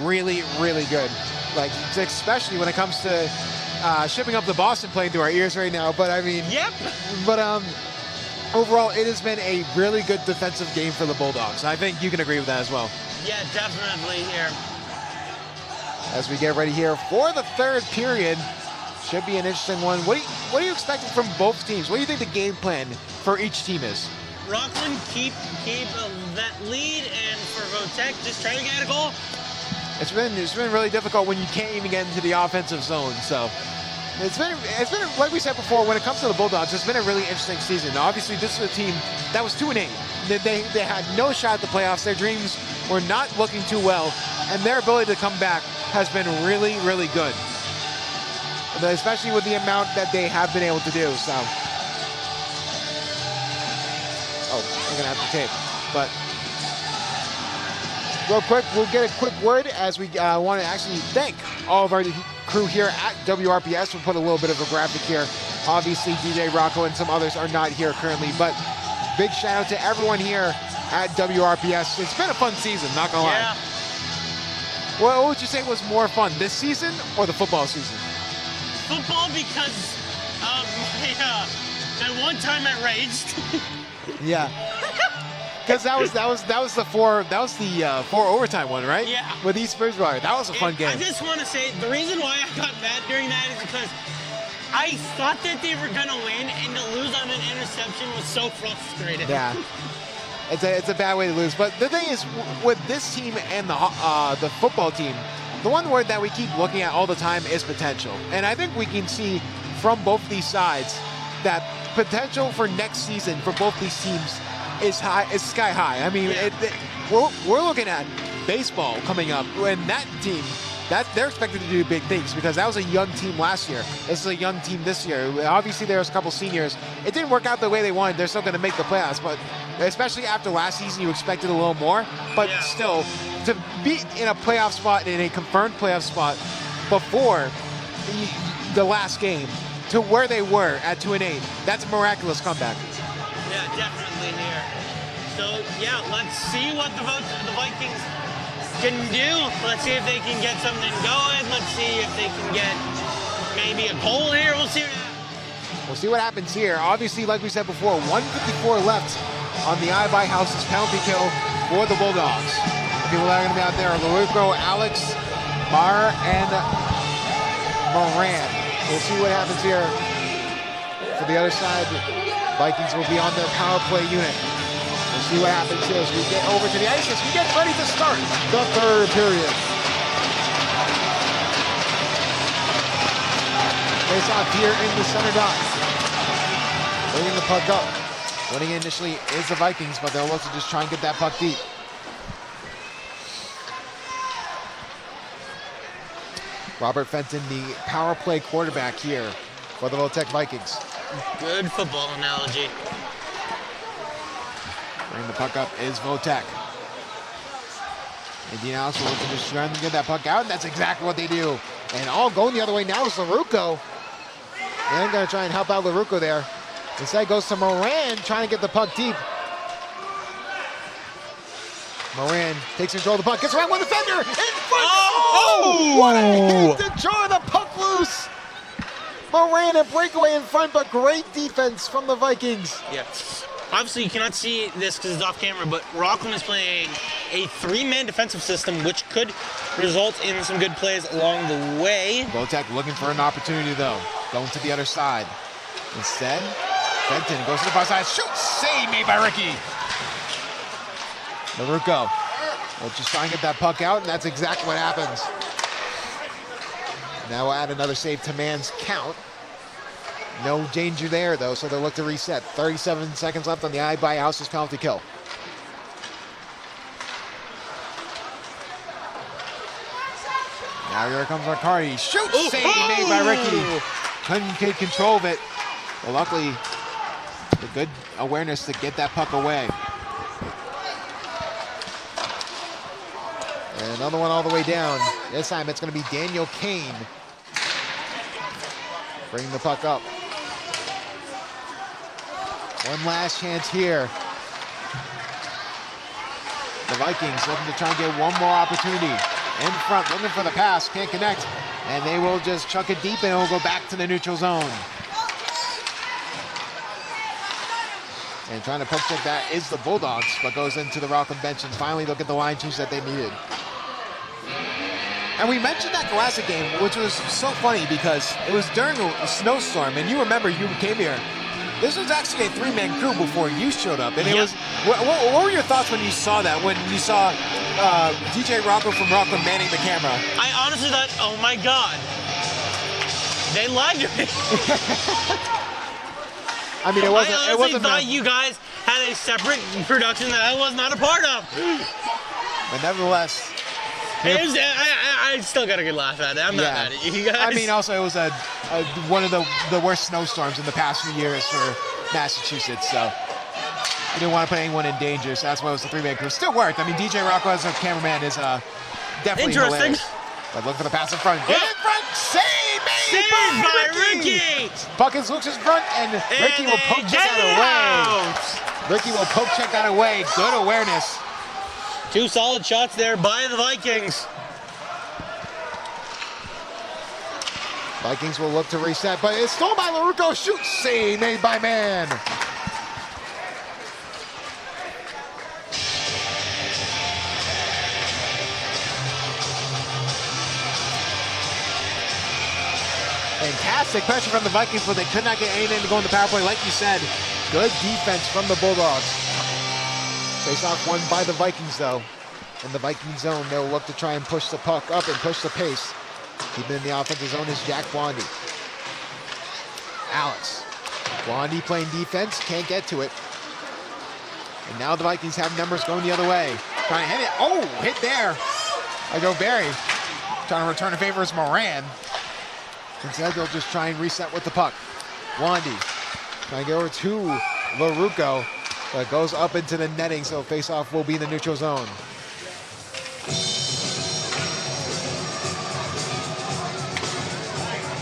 really, really good. Like, especially when it comes to shipping up the Boston playing through our ears right now. But I mean, yep. But overall, it has been a really good defensive game for the Bulldogs. I think you can agree with that as well. Yeah, definitely here. As we get ready here for the third period, should be an interesting one. What are you expecting from both teams? What do you think the game plan for each team is? Rockland keep that lead, and for Votech, just try to get a goal. It's been really difficult when you can't even get into the offensive zone. So. It's been like we said before. When it comes to the Bulldogs, it's been a really interesting season. Now, obviously, this is a team that was 2-8. They had no shot at the playoffs. Their dreams were not looking too well, and their ability to come back has been really, really good. Especially with the amount that they have been able to do. So, I'm gonna have to tape, but. Real quick, we'll get a quick word as we want to actually thank all of our crew here at WRPS. We'll put a little bit of a graphic here. Obviously, DJ Rocco and some others are not here currently, but big shout out to everyone here at WRPS. It's been a fun season, not gonna lie. What would you say was more fun, this season or the football season? Football, because that one time I raged. Yeah. Because that was the four overtime one, right? Yeah. With East Bridgewater, that was a fun game. I just want to say the reason why I got mad during that is because I thought that they were gonna win, and to lose on an interception was so frustrating. Yeah. It's a bad way to lose. But the thing is, with this team and the football team, the one word that we keep looking at all the time is potential. And I think we can see from both these sides that potential for next season for both these teams is sky high. I mean, we're looking at baseball coming up, and that team, they're expected to do big things because that was a young team last year. This is a young team this year. Obviously, there was a couple seniors. It didn't work out the way they wanted. They're still going to make the playoffs, but especially after last season, you expected a little more. But still, to be in a playoff spot, in a confirmed playoff spot before the last game to where they were at 2-8, that's a miraculous comeback. Yeah, definitely here. So, yeah, let's see what the Vikings can do. Let's see if they can get something going. Let's see if they can get maybe a goal here. We'll see. We'll see what happens here. Obviously, like we said before, 1:54 left on the EyeBuyHouses penalty kill for the Bulldogs. The people that are going to be out there are LaRucco, Alex, Mar, and Moran. We'll see what happens here. For the other side, Vikings will be on their power play unit. We'll see what happens here as we get over to the ice as we get ready to start the third period. Face off here in the center dot. Bringing the puck up. Winning initially is the Vikings, but they'll also just try and get that puck deep. Robert Fenton, the power play quarterback here for the Votech Vikings. Good football analogy. Bringing the puck up is Votech. Indianapolis will just trying to get that puck out, and that's exactly what they do. And all going the other way now is LaRucco. They're going to try and help out LaRucco there. Instead goes to Moran, trying to get the puck deep. Moran takes control of the puck, gets around one defender, in front! Oh! What a hit to jar the puck loose! Moran, a breakaway in front, but great defense from the Vikings. Yeah. Obviously, you cannot see this because it's off camera, but Rockland is playing a three-man defensive system, which could result in some good plays along the way. Votech looking for an opportunity, though. Going to the other side. Instead, Fenton goes to the far side. Shoot! Save made by Ricky. LaRucco will just try and get that puck out, and that's exactly what happens. Now we'll add another save to man's count. No danger there, though, so they'll look to reset. 37 seconds left on the EyeBuyHouses penalty kill. Now here comes Riccardi. Shoot! Save made by Ricky. couldn't get control of it. But luckily, the good awareness to get that puck away. And another one all the way down. This time it's going to be Daniel Kane. Bring the puck up. One last chance here. The Vikings looking to try and get one more opportunity. In front, looking for the pass, can't connect. And they will just chuck it deep and it will go back to the neutral zone. And trying to poke check that is the Bulldogs, but goes into the Rockland bench and finally look at the line change that they needed. And we mentioned that classic game, which was so funny because it was during a snowstorm, and you remember you came here. This was actually a three-man crew before you showed up, and it was. What were your thoughts when you saw that? When you saw DJ Rocco from Rockland manning the camera? I honestly thought, oh my God, they lied to me. I mean, it wasn't. I honestly thought you guys had a separate production that I was not a part of. But nevertheless. I still got a good laugh at it. I'm not mad at you guys. I mean, also, it was one of the worst snowstorms in the past few years for Massachusetts, so we didn't want to put anyone in danger, so that's why it was the three-man crew. Still worked. I mean, DJ Rocco as a cameraman is definitely interesting. Hilarious. But look for the pass in front. Get in front! Save by Ricky! Puck is Luke's in front, and Ricky will poke check that away. Ricky will poke check that away. Good awareness. Two solid shots there by the Vikings. Vikings will look to reset, but it's stolen by LaRucco. Shoot, save made by man. Fantastic pressure from the Vikings, but they could not get anything to go in the power play. Like you said, good defense from the Bulldogs. Face off won by the Vikings, though. In the Viking zone, they'll look to try and push the puck up and push the pace. Keeping in the offensive zone is Jack Blondie. Alex. Blondie playing defense, can't get to it. And now the Vikings have numbers going the other way. Trying to hit it. Oh, hit there. I go Barry. Trying to return a favor is Moran. Instead, they'll just try and reset with the puck. Blondie trying to get over to LaRucco. But it goes up into the netting, so face-off will be in the neutral zone.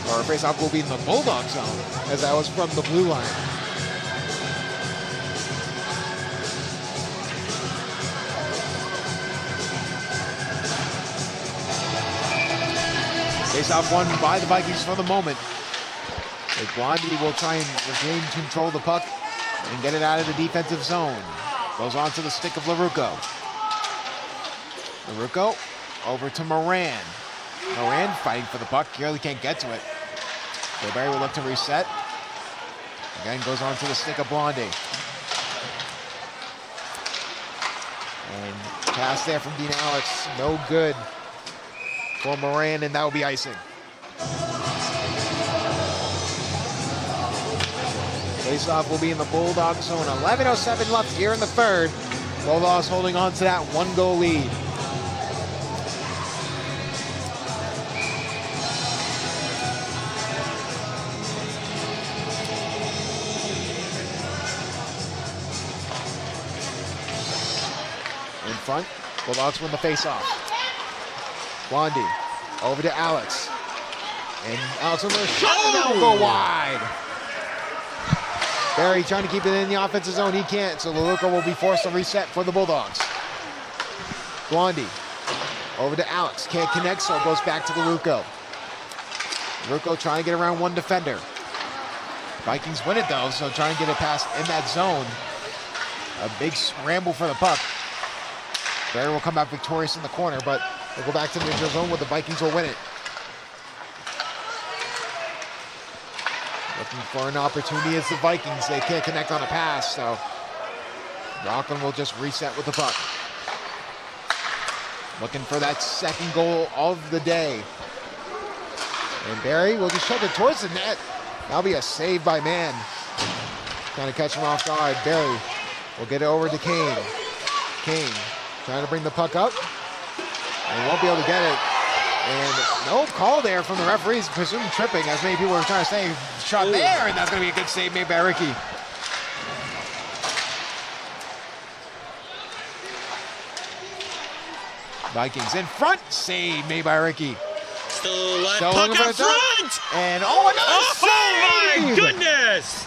Or face-off will be in the Bulldog zone, as that was from the blue line. Face-off won by the Vikings for the moment. As Blondie will try and regain control of the puck and get it out of the defensive zone. Goes on to the stick of LaRucco. LaRucco over to Moran. Moran fighting for the puck, clearly can't get to it. So Barry will look to reset. Again, goes on to the stick of Blondie. And pass there from Dean Alex, no good for Moran, and that will be icing. Face-off will be in the Bulldog zone. 11:07 left here in the third. Bulldogs holding on to that one-goal lead. In front, Bulldogs win the face-off. Blondie over to Alex. And Alex on the shot, and that will go wide. Barry trying to keep it in the offensive zone. He can't, so LaRucco will be forced to reset for the Bulldogs. Blondie over to Alex. Can't connect, so it goes back to LaRucco. LaRucco trying to get around one defender. Vikings win it, though, so trying to get it past in that zone. A big scramble for the puck. Barry will come out victorious in the corner, but they'll go back to the neutral zone where the Vikings will win it. Looking for an opportunity as the Vikings. They can't connect on a pass, so Rockland will just reset with the puck. Looking for that second goal of the day. And Barry will just shove it towards the net. That'll be a save by man. Trying to catch him off guard. Barry will get it over to Kane. Kane trying to bring the puck up. And he won't be able to get it. And no call there from the referees, presumed tripping, as many people were trying to say, shot there, and that's going to be a good save made by Ricky. Vikings in front, save made by Ricky. Still puck up front! And another save! Oh my goodness!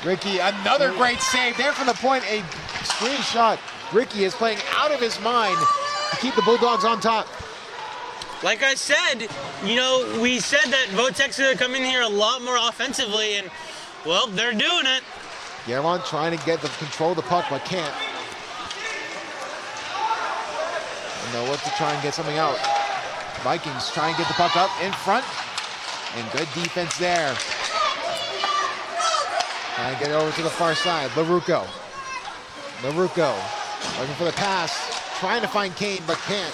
Ricky, another great save there from the point, a screenshot. Ricky is playing out of his mind to keep the Bulldogs on top. Like I said, you know, we said that Votek's going to come in here a lot more offensively, and, well, they're doing it. Yaron trying to get the control of the puck, but can't. Know what to try and get something out. Vikings try and get the puck up in front, and good defense there. Trying to get it over to the far side. LaRucco looking for the pass, trying to find Kane, but can't.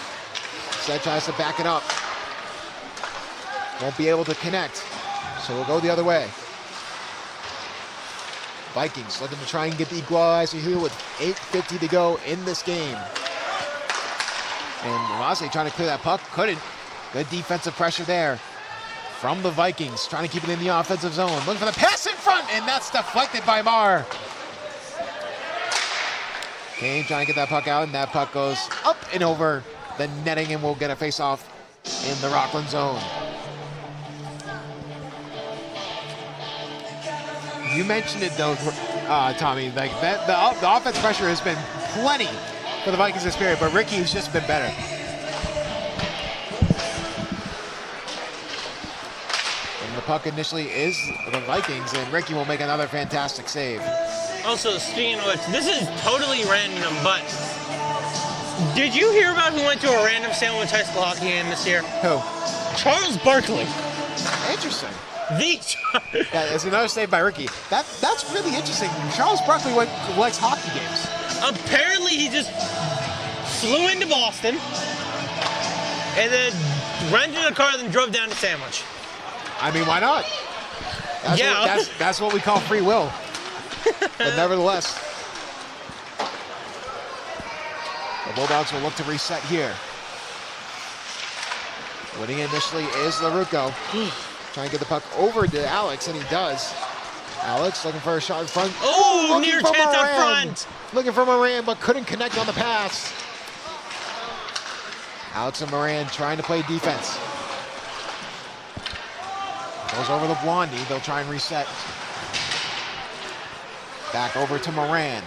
Set tries to back it up. Won't be able to connect, so we'll go the other way. Vikings looking to try and get the equalizer here with 8:50 to go in this game. And Rossi trying to clear that puck, couldn't. Good defensive pressure there from the Vikings, trying to keep it in the offensive zone. Looking for the pass in front, and that's deflected by Marr. Kane trying to get that puck out, and that puck goes up and over the netting, and we'll get a face-off in the Rockland zone. You mentioned it though, Tommy, like that, the offense pressure has been plenty for the Vikings this period, but Ricky's just been better. And the puck initially is the Vikings, and Ricky will make another fantastic save. Also, speaking of which, this is totally random, but did you hear about who went to a random Sandwich High School hockey game this year? Who? Charles Barkley. Interesting. That's another save by Ricky. That's really interesting. Charles Barkley likes hockey games. Apparently he just flew into Boston and then rented a car and then drove down to Sandwich. I mean, why not? That's what we call free will. But nevertheless, the Bulldogs will look to reset here. Winning initially is LaRucco. Trying to get the puck over to Alex, and he does. Alex looking for a shot in front. Oh, near chance up front. Looking for Moran, but couldn't connect on the pass. Alex and Moran trying to play defense. Goes over the Blondie. They'll try and reset. Back over to Moran.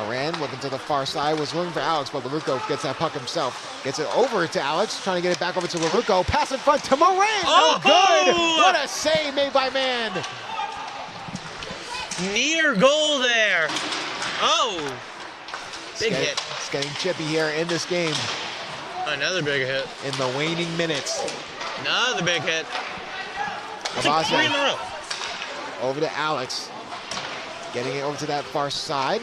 Moran looking to the far side, was looking for Alex, but LaRucco gets that puck himself. Gets it over to Alex, trying to get it back over to LaRucco. Pass in front to Moran. Oh, good! What a save made by Man. Near goal there. Oh, big hit. It's getting chippy here in this game. Another big hit. In the waning minutes. Another big hit. Avase, 3 in a row. over to Alex. Getting it over to that far side.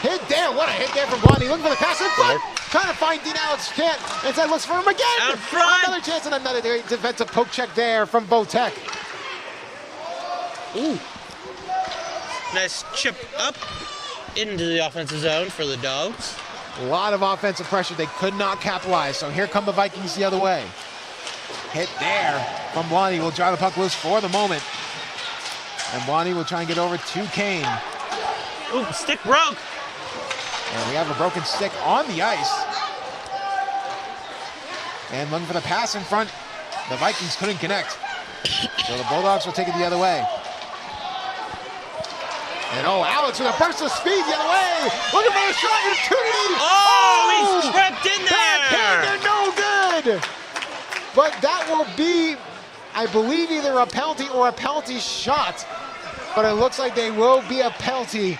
Hit there, what a hit there from Blondie. Looking for the pass in front. Trying to find Dean Alex, can't. Instead looks for him again. Out front. Another chance and another defensive poke check there from Votek. Ooh. Nice chip up into the offensive zone for the Dogs. A lot of offensive pressure. They could not capitalize. So here come the Vikings the other way. Hit there from Blondie. Will drive the puck loose for the moment. And Blondie will try and get over to Kane. Ooh, stick broke. And we have a broken stick on the ice. And looking for the pass in front. The Vikings couldn't connect. So the Bulldogs will take it the other way. And Alex with a burst of speed the other way. Looking for a shot opportunity. Oh, he's trapped in there. Backhander, no good. But that will be, I believe, either a penalty or a penalty shot. But it looks like they will be a penalty.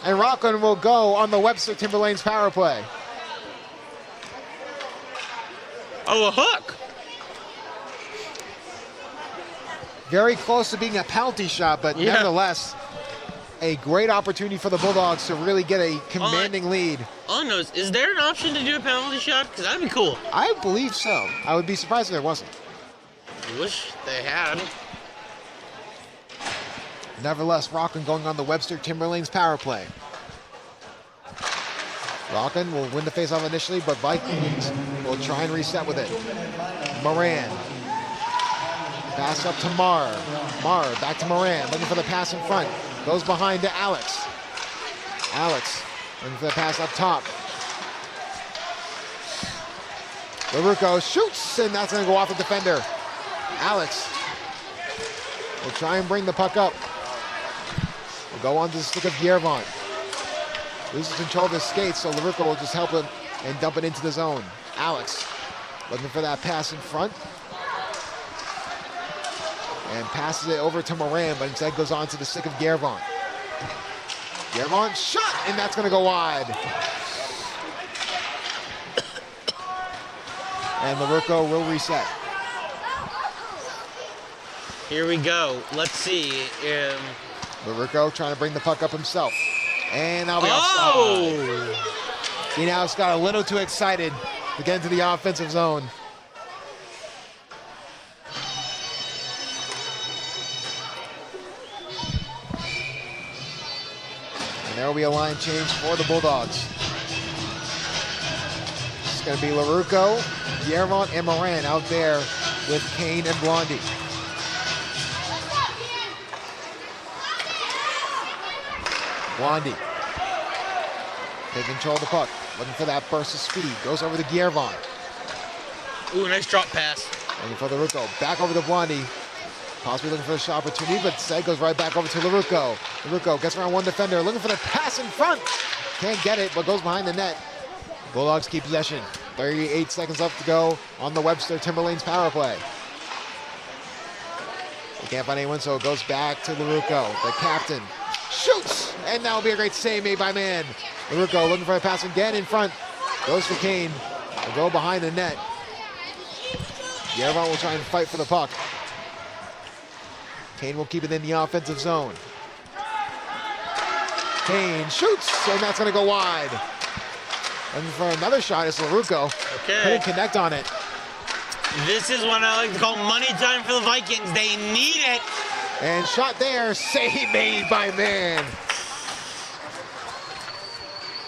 And Rockland will go on the Webster Timberlanes power play. Oh, a hook. Very close to being a penalty shot, but nevertheless, a great opportunity for the Bulldogs to really get a commanding lead. Is there an option to do a penalty shot? Because that'd be cool. I believe so. I would be surprised if there wasn't. I wish they had. Nevertheless, Rockland going on the Webster Timberlanes power play. Rockland will win the faceoff initially, but Vikings will try and reset with it. Moran. Pass up to Marr. Marr back to Moran, looking for the pass in front. Goes behind to Alex. Alex looking for the pass up top. LaRucco shoots, and that's going to go off the defender. Alex will try and bring the puck up. Will go on to the stick of Guillermont. Loses control of his skates, so LaRucco will just help him and dump it into the zone. Alex looking for that pass in front. And passes it over to Moran, but instead goes on to the stick of Guillermont. Guillermont shot, and that's going to go wide. And LaRucco will reset. Here we go. Let's see. LaRucco trying to bring the puck up himself. And now we offside. He now got a little too excited to get into the offensive zone. And there will be a line change for the Bulldogs. It's going to be LaRucco, Guillermont, and Moran out there with Kane and Blondie. Blondie taking control of the puck, looking for that burst of speed. Goes over to Guillermont. Ooh, nice drop pass. Looking for LaRucco. Back over to Blondie. Possibly looking for a shot opportunity, but instead goes right back over to LaRucco. LaRucco gets around one defender, looking for the pass in front. Can't get it, but goes behind the net. Bulldogs keep possession. 38 seconds left to go on the Webster Timberlanes power play. They can't find anyone, so it goes back to LaRucco, the captain. Shoots! And that'll be a great save made by Mann. LaRucco looking for a pass again in front. Goes for Kane. Will go behind the net. Guillermont will try and fight for the puck. Kane will keep it in the offensive zone. Kane shoots, and that's going to go wide. And for another shot is LaRucco. Okay. Couldn't connect on it. This is what I like to call money time for the Vikings. They need it. And shot there, save made by Mann.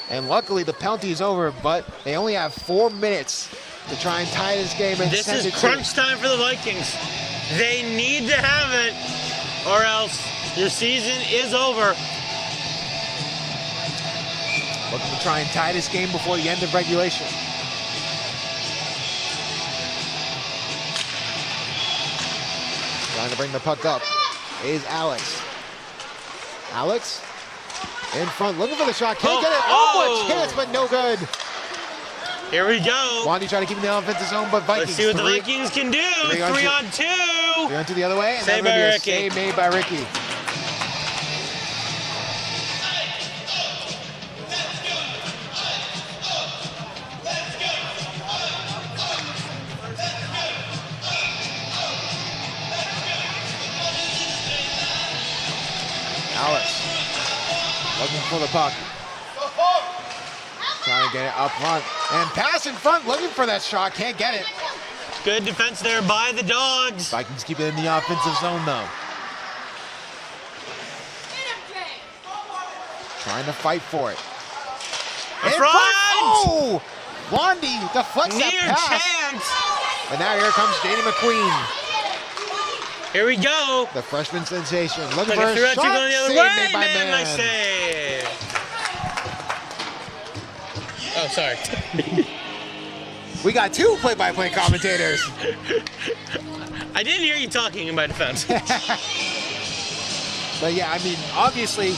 And luckily the penalty is over, but they only have 4 minutes to try and tie this game. And this is crunch time for the Vikings. They need to have it, or else your season is over. Looking to try and tie this game before the end of regulation. Trying to bring the puck up is Alex. Alex in front, looking for the shot. Can't get it. Oh, a chance, but no good. Here we go. Wandy trying to keep him in the offensive zone, but Vikings. Let's see what the Vikings can do. 3 on 2. 3 on 2 the other way, and save that's going to be a Ricky. save made by Ricky. Alex looking for the puck. Trying to get it up front. And pass in front, looking for that shot. Can't get it. Good defense there by the Dogs. Vikings keep it in the offensive zone, though. Trying to fight for it. In front! Oh! Wandy deflects that pass. Chance. And now here comes Danny McQueen. Here we go. The freshman sensation. Looking Like for a through shot. going the other Save way. made by Man, nice Mann. save. Oh, sorry. We got 2 play-by-play commentators. I didn't hear you talking in my defense. But yeah, I mean, obviously,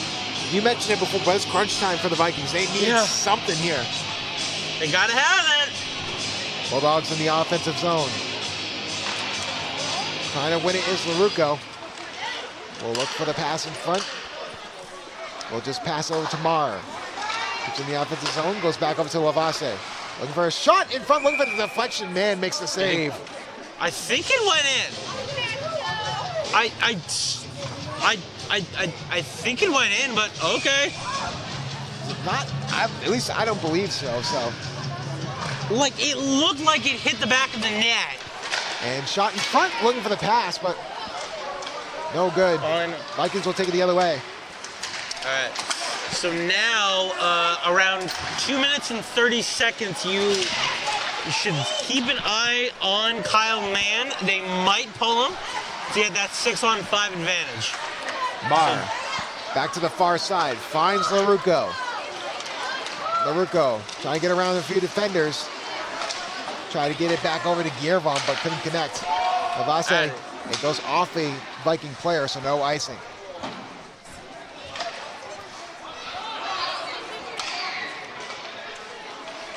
you mentioned it before, but it's crunch time for the Vikings. They need something here. They gotta have it. Bulldogs in the offensive zone. Trying to win it is LaRucco. We'll look for the pass in front. We'll just pass over to Marr. Keeps in the offensive zone, goes back over to Lavasse. Looking for a shot in front, looking for the deflection. Man makes the save. I think it went in. I think it went in, but okay. At least I don't believe so. Like, it looked like it hit the back of the net. And shot in front, looking for the pass, but no good. Fine. Vikings will take it the other way. All right. So now, around 2 minutes and 30 seconds, you should keep an eye on Kyle Mann. They might pull him to get that 6-on-5 advantage. Marr, back to the far side, finds LaRucco. LaRucco trying to get around a few defenders. Try to get it back over to Giervon, but couldn't connect. Lavase, it goes off a Viking player, so no icing.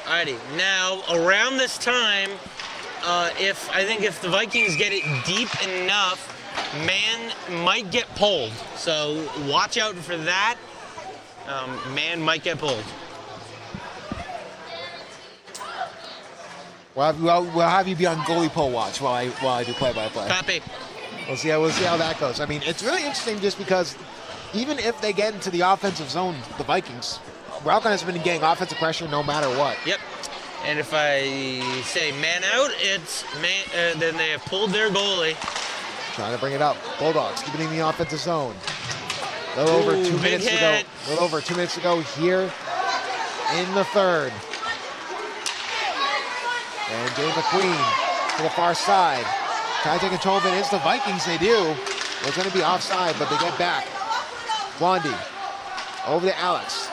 Alrighty, now around this time, I think if the Vikings get it deep enough, Mann might get pulled. So watch out for that. Mann might get pulled. We'll have you be on goalie pull watch while I do play-by-play. Copy. We'll see how that goes. I mean, it's really interesting just because even if they get into the offensive zone, the Vikings, Rockland has been getting offensive pressure no matter what. Yep. And if I say man out, it's man. Then they have pulled their goalie. Trying to bring it up. Bulldogs keeping it in the offensive zone. A little over 2 minutes to go. A little over 2 minutes to go here in the third. And Dave McQueen to the far side. Trying to take control of it. It's the Vikings. They do. It's going to be offside, but they get back. Blondie over to Alex.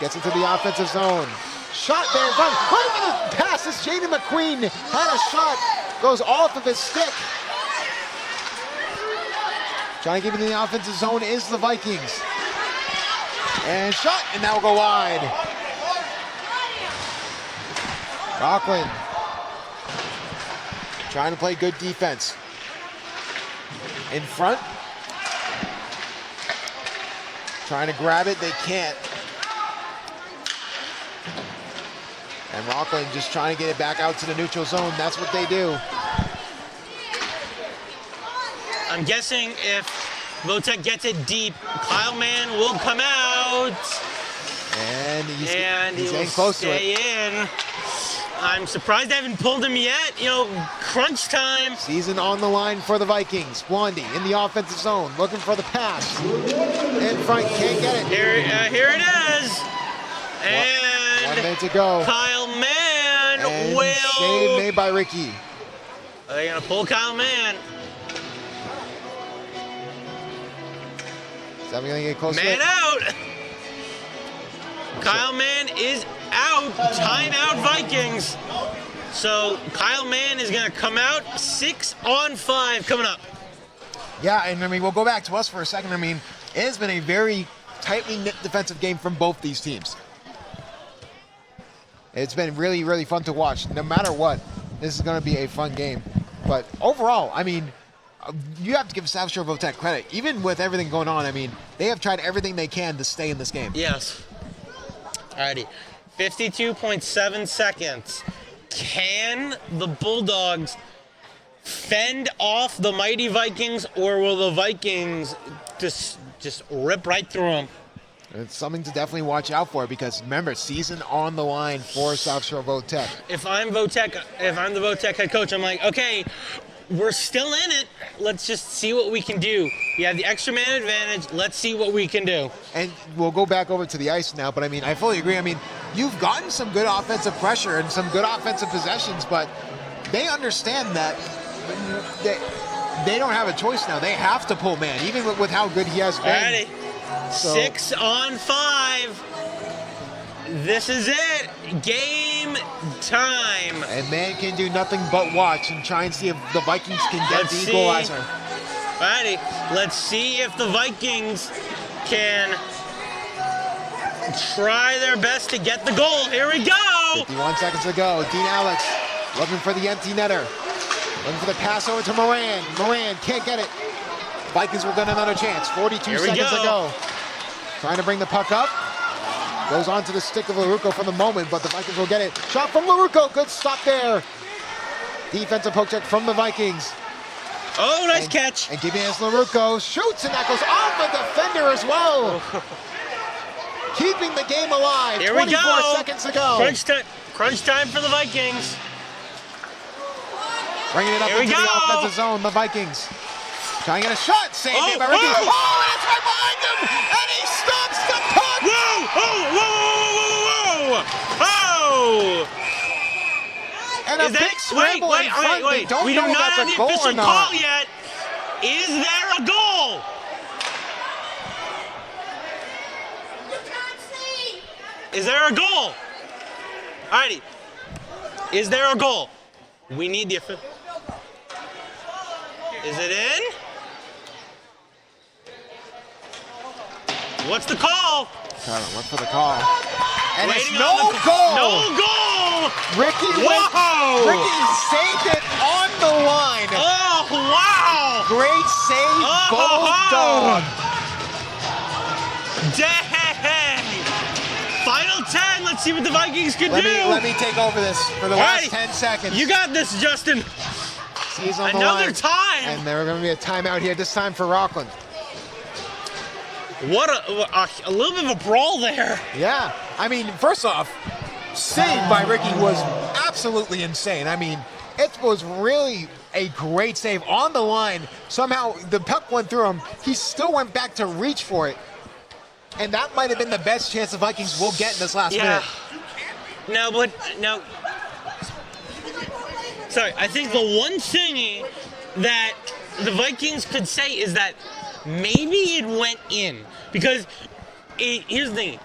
Gets into the offensive zone. Shot there in front. Right over the pass. This Jaden McQueen had a shot. Goes off of his stick. Trying to keep it in the offensive zone is the Vikings. And shot, and that will go wide. Rockland trying to play good defense. In front. Trying to grab it, they can't. And Rockland just trying to get it back out to the neutral zone. That's what they do. I'm guessing if Votek gets it deep, Kyle Mann will come out. And he's he getting will close to it. stay in. I'm surprised they haven't pulled him yet. You know, crunch time. Season on the line for the Vikings. Blondie in the offensive zone, looking for the pass. In front, can't get it. Here it is. And 1 minute to go. Kyle Mann and will. Save made by Ricky. Are they going to pull Kyle Mann? Is that going to get close to Man it? out. Kyle Mann is out. Timeout Vikings. So Kyle Mann is going to come out. 6-on-5 coming up. Yeah, and I mean, we'll go back to us for a second. I mean, it has been a very tightly knit defensive game from both these teams. It's been really, really fun to watch. No matter what, this is going to be a fun game. But overall, I mean, you have to give South Shore Votech credit. Even with everything going on, I mean, they have tried everything they can to stay in this game. Yes. Alrighty. 52.7 seconds. Can the Bulldogs fend off the mighty Vikings, or will the Vikings just rip right through them? It's something to definitely watch out for because remember, season on the line for South Shore Votech. If I'm the Votech head coach, I'm like, okay, we're still in it. Let's just see what we can do. You have the extra man advantage. Let's see what we can do. And we'll go back over to the ice now, but I mean, I fully agree. I mean, you've gotten some good offensive pressure and some good offensive possessions, but they understand that they don't have a choice now. They have to pull man, even with how good he has been. Alrighty. So, 6-on-5. This is it. Game time. And man can do nothing but watch and try and see if the Vikings can get the equalizer. Alrighty. Let's see if the Vikings can try their best to get the goal. Here we go. 51 seconds to go. Dean Alex looking for the empty netter. Looking for the pass over to Moran. Moran can't get it. Vikings will get another chance. 42 seconds to go. Trying to bring the puck up. Goes on to the stick of LaRucco for the moment, but the Vikings will get it. Shot from LaRucco. Good stop there. Defensive poke check from the Vikings. Oh, nice catch. And Gibbons LaRucco shoots, and that goes off a defender as well. Keeping the game alive. Here we 24 go. seconds to go. Crunch time for the Vikings. Bringing it up into the offensive zone, the Vikings. Trying to get a shot. Saved by Ricky. Whoa. Oh, and it's right behind him. And he stops the puck. Whoa. Oh! And a big scramble in front. They don't We know do if not that's have a the goal or official not. call yet. Is there a goal? Is there a goal? Alrighty. Is there a goal? We need the official. Is it in? What's the call? Look for the call. And it's Waiting no on the goal. No goal. Ricky Whoa. Ricky saved it on the line. Oh, wow. Great save, Bulldog. Dang. Final 10. Let's see what the Vikings can do. Let me take over this for the last 10 seconds. You got this, Justin. He's on Another the line. time. And there are going to be a timeout here, this time for Rockland. What a little bit of a brawl there. Yeah. I mean, first off, save by Ricky was absolutely insane. I mean, it was really a great save on the line. Somehow the puck went through him. He still went back to reach for it. And that might have been the best chance the Vikings will get in this last minute. No. Sorry, I think the one thing that the Vikings could say is that maybe it went in. Because here's the thing.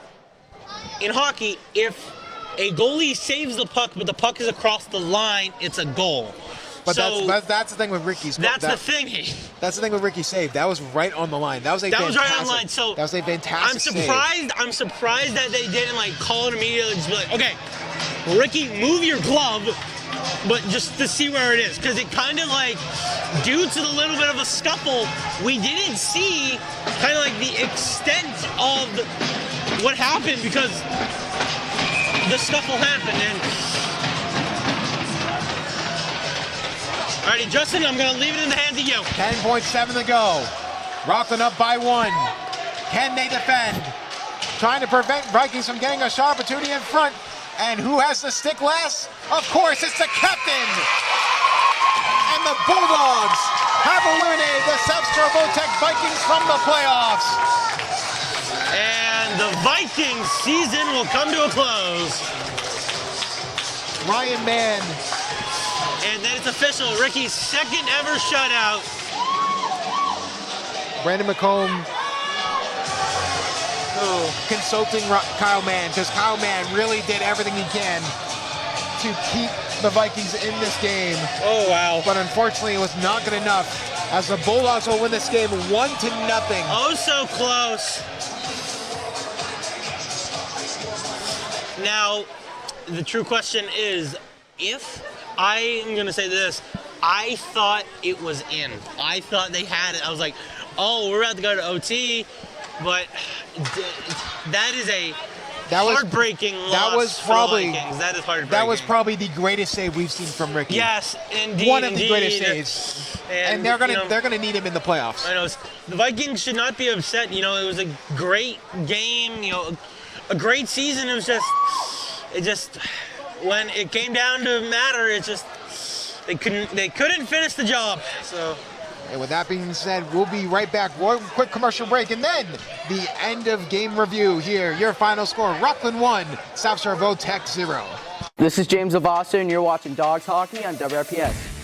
In hockey, if a goalie saves the puck, but the puck is across the line, it's a goal. But that's the thing with Ricky's. That's the thing. That's the thing with Ricky's save. That was right on the line. That was right on the line. So that was a fantastic I'm surprised that they didn't call it immediately. Just be like, okay, Ricky, move your glove, but just to see where it is, because it kind of due to the little bit of a scuffle, we didn't see kind of the extent of what happened because the scuffle happened. And alrighty, Justin, I'm going to leave it in the hands of you. 10.7 to go. Rockland up by 1. Can they defend? Trying to prevent Vikings from getting a shot opportunity in front. And who has the stick last? Of course, it's the captain. And the Bulldogs have eliminated the South Shore Votech Vikings from the playoffs. And the Vikings season will come to a close. Ryan Mann. And then it's official, Ricky's second ever shutout. Brandon McComb consulting Kyle Mann, because Kyle Mann really did everything he can to keep the Vikings in this game. Oh, wow. But unfortunately, it was not good enough, as the Bulldogs will win this game 1-0. Oh, so close. Now, the true question is, I am going to say this, I thought it was in. I thought they had it. I was like, oh, we're about to go to OT, but that is a heartbreaking loss for the Vikings. That is heartbreaking. That was probably the greatest save we've seen from Ricky. Yes, indeed. One of the greatest saves. And they're gonna need him in the playoffs. I know. The Vikings should not be upset. It was a great game. A great season. It just when it came down to matter, they couldn't finish the job. So. And with that being said, we'll be right back. One quick commercial break, and then the end of game review here. Your final score: Rockland 1, South Shore Votech 0. This is James Avasa, and you're watching Dogs Hockey on WRPS.